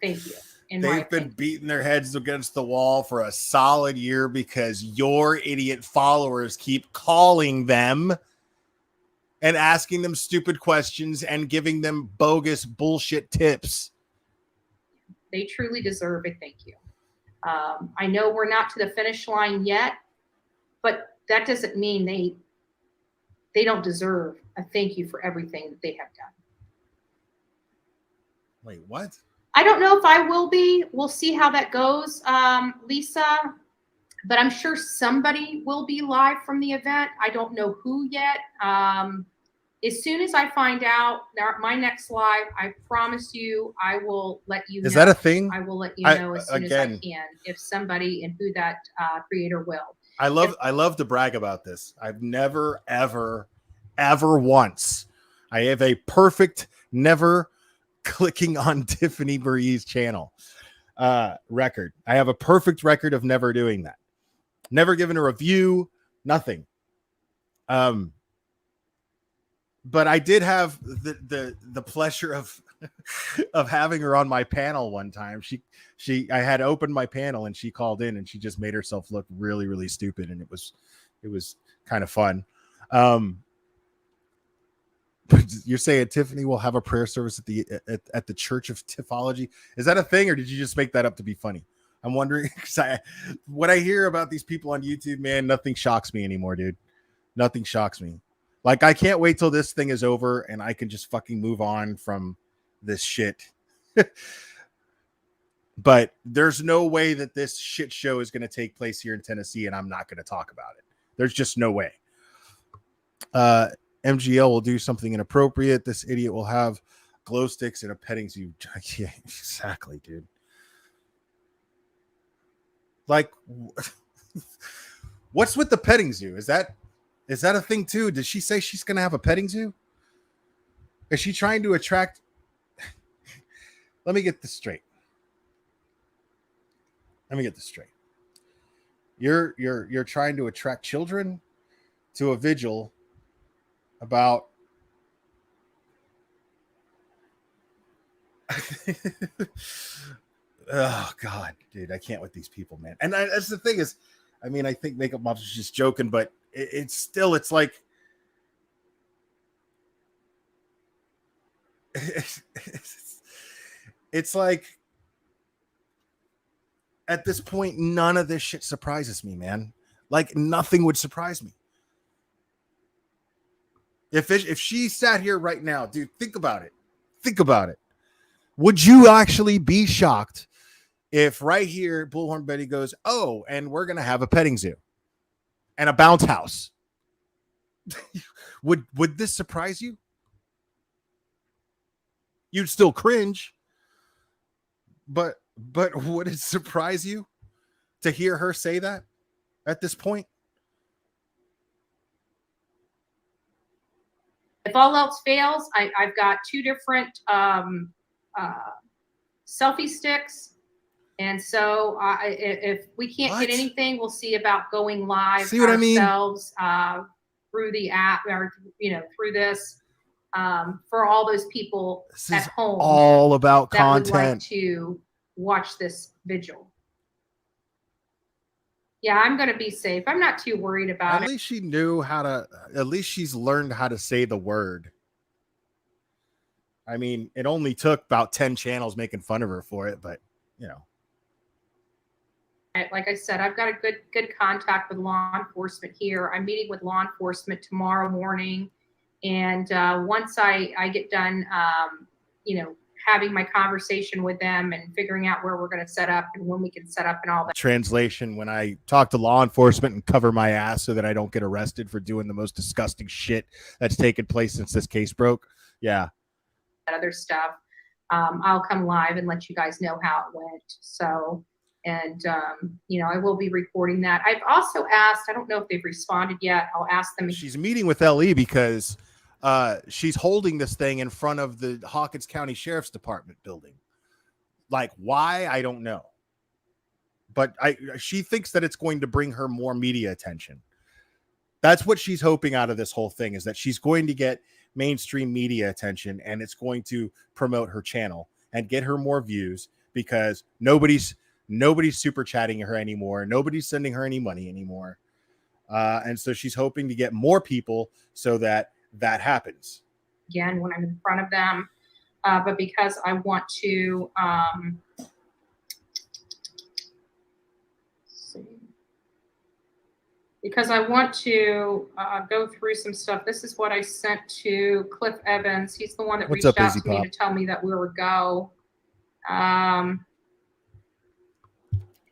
thank you. They've been beating their heads against the wall for a solid year because your idiot followers keep calling them and asking them stupid questions and giving them bogus bullshit tips. They truly deserve a thank you. I know we're not to the finish line yet, but that doesn't mean they don't deserve a thank you for everything that they have done. Wait, what? I don't know if I will be. We'll see how that goes, Lisa. But I'm sure somebody will be live from the event. I don't know who yet. As soon as I find out my next live, I promise you, I will let you know. Is that a thing? I will let you know as soon as I can, if somebody and who that creator will. I love to brag about this. I've never, ever once. I have a perfect never clicking on Tiffany Marie's channel record. I have a perfect record of never doing that. Never given a review, nothing. But I did have the pleasure of having her on my panel one time. I had opened my panel and she called in and she just made herself look really, really stupid. And it was kind of fun. But you're saying Tiffany will have a prayer service at the Church of Tiffology. Is that a thing, or did you just make that up to be funny? I'm wondering, because when I hear about these people on YouTube, man, nothing shocks me anymore, dude. Nothing shocks me. Like, I can't wait till this thing is over and I can just fucking move on from this shit. But there's no way that this shit show is going to take place here in Tennessee and I'm not going to talk about it. There's just no way. MGL will do something inappropriate. This idiot will have glow sticks and a petting zoo. Yeah, exactly, dude. Like, what's with the petting zoo? Is that a thing too? Did she say she's going to have a petting zoo? Is she trying to attract? Let me get this straight. You're trying to attract children to a vigil about oh god, dude, I can't with these people, man. And that's the thing is, I mean, I think Makeup Moms is just joking, but it's like it's like at this point, none of this shit surprises me, man. Like, nothing would surprise me. If she sat here right now, dude, think about it. Would you actually be shocked if right here Bullhorn Betty goes, oh, and we're going to have a petting zoo and a bounce house? Would this surprise you? You'd still cringe, but would it surprise you? to hear her say that at this point? If all else fails, I've got 2 different selfie sticks. And so if we can't What? get anything, we'll see about going live See what I mean? ourselves through the app or, through this for all those people This at is home all about that would like content. to watch this vigil. Yeah, I'm going to be safe. I'm not too worried about At it. least she knew how to, at least she's learned how to say the word. I mean, it only took about 10 channels making fun of her for it, but Like I said, I've got a good contact with law enforcement here. I'm meeting with law enforcement tomorrow morning. And once I get done, having my conversation with them and figuring out where we're going to set up and when we can set up and all that. translation, when I talk to law enforcement and cover my ass so that I don't get arrested for doing the most disgusting shit that's taken place since this case broke. Yeah. That other stuff. I'll come live and let you guys know how it went. So, and, I will be recording that. I've also asked, I don't know if they've responded yet. I'll ask them. She's meeting with LE because she's holding this thing in front of the Hawkins County Sheriff's Department building. Like, why? I don't know. But she thinks that it's going to bring her more media attention. That's what she's hoping out of this whole thing, is that she's going to get mainstream media attention, and it's going to promote her channel and get her more views, because nobody's super chatting her anymore. Nobody's sending her any money anymore. And so she's hoping to get more people so that happens. Again, when I'm in front of them. But because I want to, go through some stuff. This is what I sent to Cliff Evans. He's the one that reached out to me to tell me that we were go.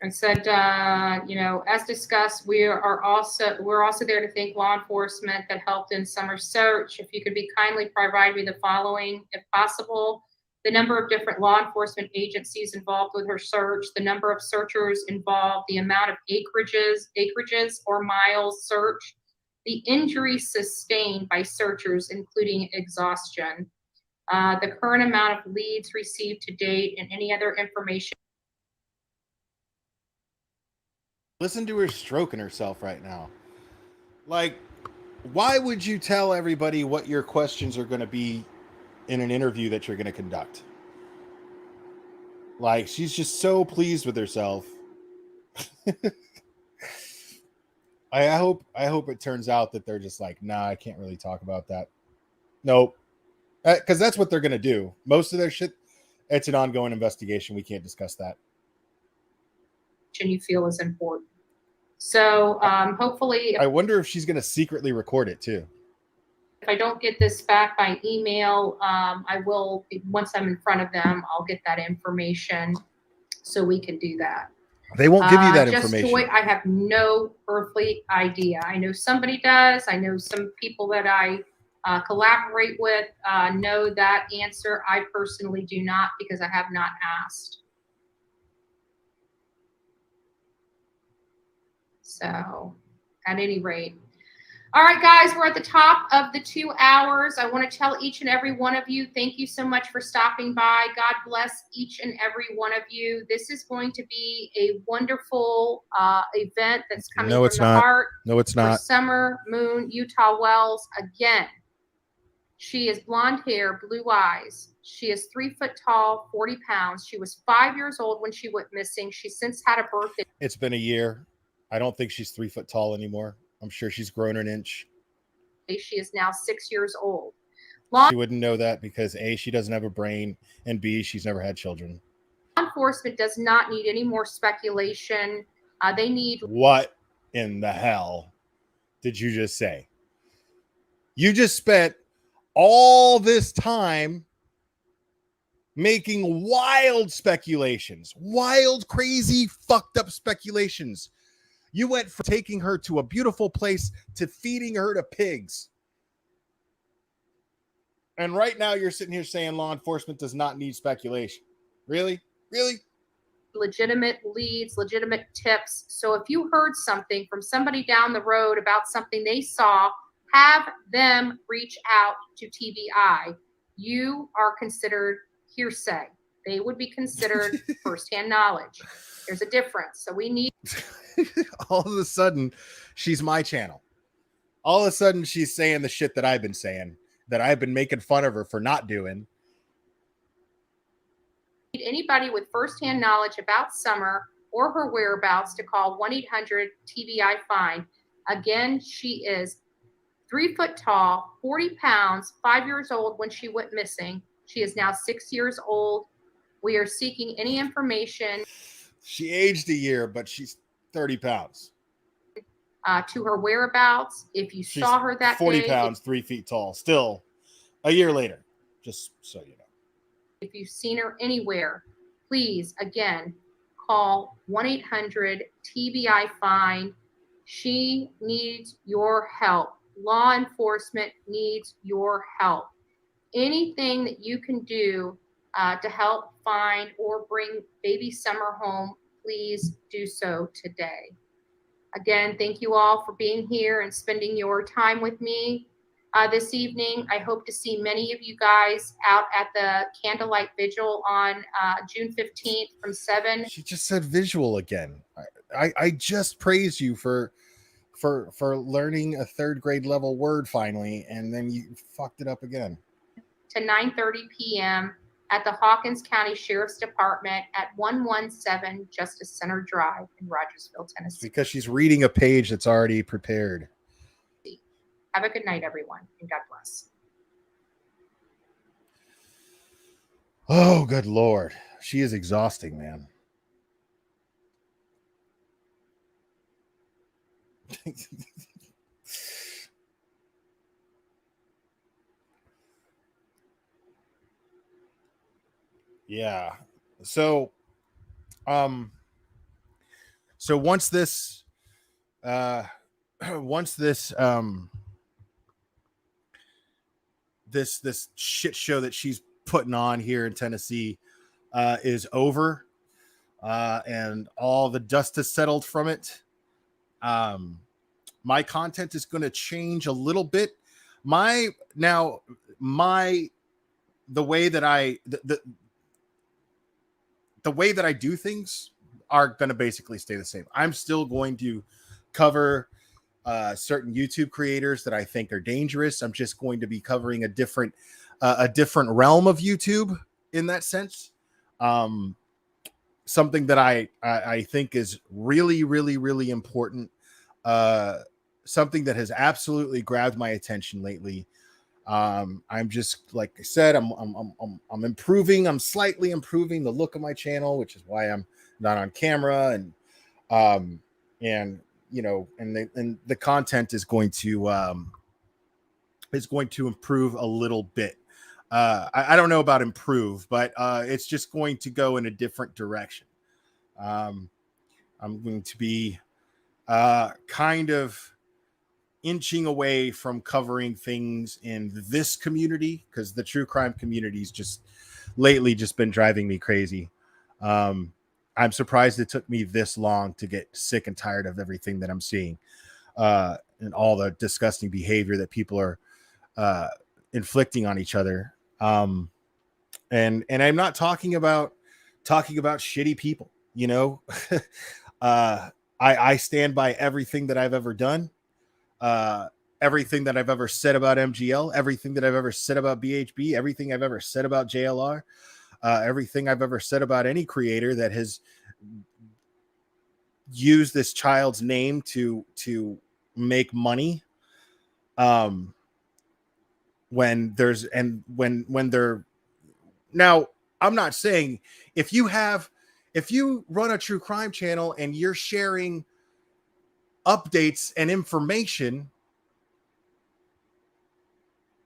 And said, as discussed, we're also there to thank law enforcement that helped in summer search. If you could be kindly provide me the following, if possible: the number of different law enforcement agencies involved with her search, the number of searchers involved, the amount of acreages or miles searched, the injuries sustained by searchers, including exhaustion, the current amount of leads received to date, and any other information. Listen to her stroking herself right now. Like, why would you tell everybody what your questions are going to be in an interview that you're going to conduct? Like, she's just so pleased with herself. I hope it turns out that they're just like, nah, I can't really talk about that. Nope. Because that's what they're going to do. Most of their shit, it's an ongoing investigation. We can't discuss that. You feel is important. So hopefully, I wonder if she's going to secretly record it too. If I don't get this back by email, I will, once I'm in front of them, I'll get that information so we can do that. They won't give you that Just information. Joy, I have no earthly idea. I know somebody does. I know some people that I collaborate with know that answer. I personally do not, because I have not asked. So at any rate. All right, guys, we're at the top of the 2 hours. I want to tell each and every one of you, thank you so much for stopping by. God bless each and every one of you. This is going to be a wonderful event that's coming from the heart. No, it's not. For Summer Moon Utah Wells. Again, she is blonde hair, blue eyes. She is 3 foot tall, 40 pounds. She was 5 years old when she went missing. She's since had a birthday. It's been a year. I don't think she's 3 foot tall anymore. I'm sure she's grown an inch. She is now 6 years old. She wouldn't know that because A, she doesn't have a brain, and B, she's never had children. Law enforcement does not need any more speculation. They need... What in the hell did you just say? You just spent all this time making wild speculations, wild, crazy, fucked up speculations. You went from taking her to a beautiful place to feeding her to pigs. And right now you're sitting here saying law enforcement does not need speculation. Really? Really? legitimate leads, legitimate tips. So if you heard something from somebody down the road about something they saw, have them reach out to TBI. You are considered hearsay. They would be considered firsthand knowledge. There's a difference. So we need. All of a sudden, she's my channel. All of a sudden, she's saying the shit that I've been saying, that I've been making fun of her for not doing. Anybody with firsthand knowledge about Summer or her whereabouts to call 1-800-TBI-FIND. Again, she is 3 foot tall, 40 pounds, 5 years old when she went missing. She is now 6 years old. We are seeking any information. She aged a year, but she's 30 pounds. To her whereabouts. If you She's saw her that 40 day, pounds, 3 feet tall. Still, a year later, just so you know. if you've seen her anywhere, please, again, call 1-800-TBI-FIND. She needs your help. Law enforcement needs your help. Anything that you can do to help find or bring baby Summer home, please do so today. Again, thank you all for being here and spending your time with me this evening. I hope to see many of you guys out at the candlelight vigil on June 15th from 7. She just said visual again. I just praise you for learning a 3rd grade level word finally, and then you fucked it up again. To 9:30 p.m. at the Hawkins County Sheriff's Department at 117 Justice Center Drive in Rogersville, Tennessee. It's because she's reading a page that's already prepared. Have a good night, everyone, and God bless. Oh, good Lord. She is exhausting, man. Yeah. So once this this shit show that she's putting on here in Tennessee is over, and all the dust has settled from it, my content is going to change a little bit. The way that the way that I do things are going to basically stay the same. I'm still going to cover certain YouTube creators that I think are dangerous. I'm just going to be covering a different realm of YouTube in that sense. Something that I think is really, really, really important. Something that has absolutely grabbed my attention lately. I'm just, like I said, I'm improving. I'm slightly improving the look of my channel, which is why I'm not on camera, and you know, and the content is going to improve a little bit. I don't know about improve, but it's just going to go in a different direction. I'm going to be kind of inching away from covering things in this community, because the true crime community's just lately just been driving me crazy. I'm surprised it took me this long to get sick and tired of everything that I'm seeing, and all the disgusting behavior that people are inflicting on each other. And I'm not talking about shitty people, you know. I stand by everything that I've ever done, everything that I've ever said about MGL, everything that I've ever said about BHB, everything I've ever said about JLR, everything I've ever said about any creator that has used this child's name to make money. When they're now, I'm not saying if you run a true crime channel and you're sharing updates and information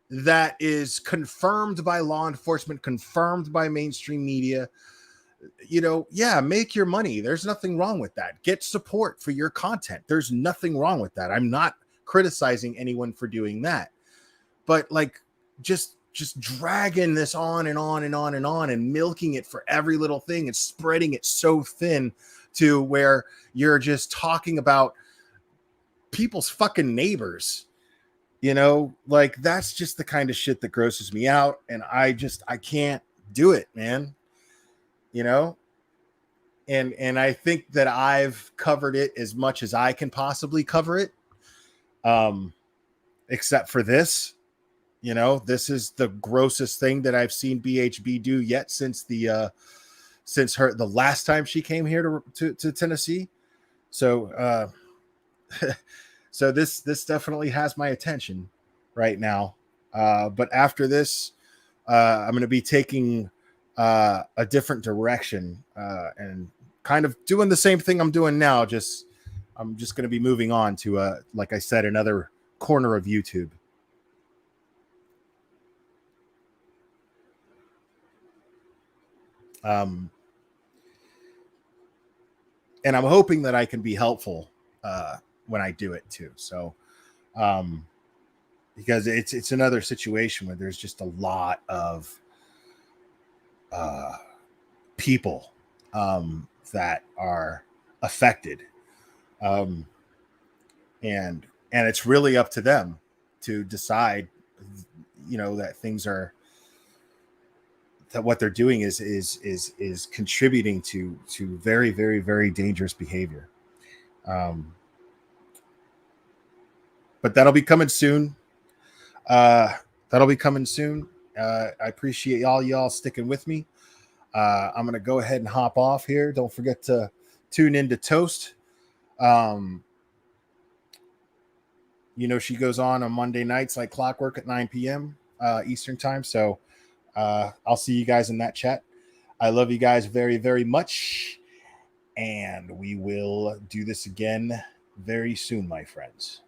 that is confirmed by law enforcement, confirmed by mainstream media, you know, yeah, make your money. There's nothing wrong with that. Get support for your content. There's nothing wrong with that. I'm not criticizing anyone for doing that. But like, just just dragging this on and on and on and on and milking it for every little thing and spreading it so thin to where you're just talking about people's fucking neighbors. You know, like that's just the kind of shit that grosses me out. And I can't do it, man. You know, and I think that I've covered it as much as I can possibly cover it. Except for this, you know, this is the grossest thing that I've seen BHB do yet since the last time she came here to Tennessee. So so this definitely has my attention right now. But after this, I'm going to be taking a different direction and kind of doing the same thing I'm doing now. I'm just going to be moving on to like I said, another corner of YouTube. And I'm hoping that I can be helpful when I do it too. So, because it's another situation where there's just a lot of people that are affected, and it's really up to them to decide, you know, that things are, that what they're doing is contributing to very, very, very dangerous behavior. But that'll be coming soon. I appreciate y'all sticking with me. I'm gonna go ahead and hop off here. Don't forget to tune into Toast. You know, she goes on Monday nights like clockwork at 9 p.m. Eastern time. So I'll see you guys in that chat. I love you guys very, very much. And we will do this again very soon, my friends.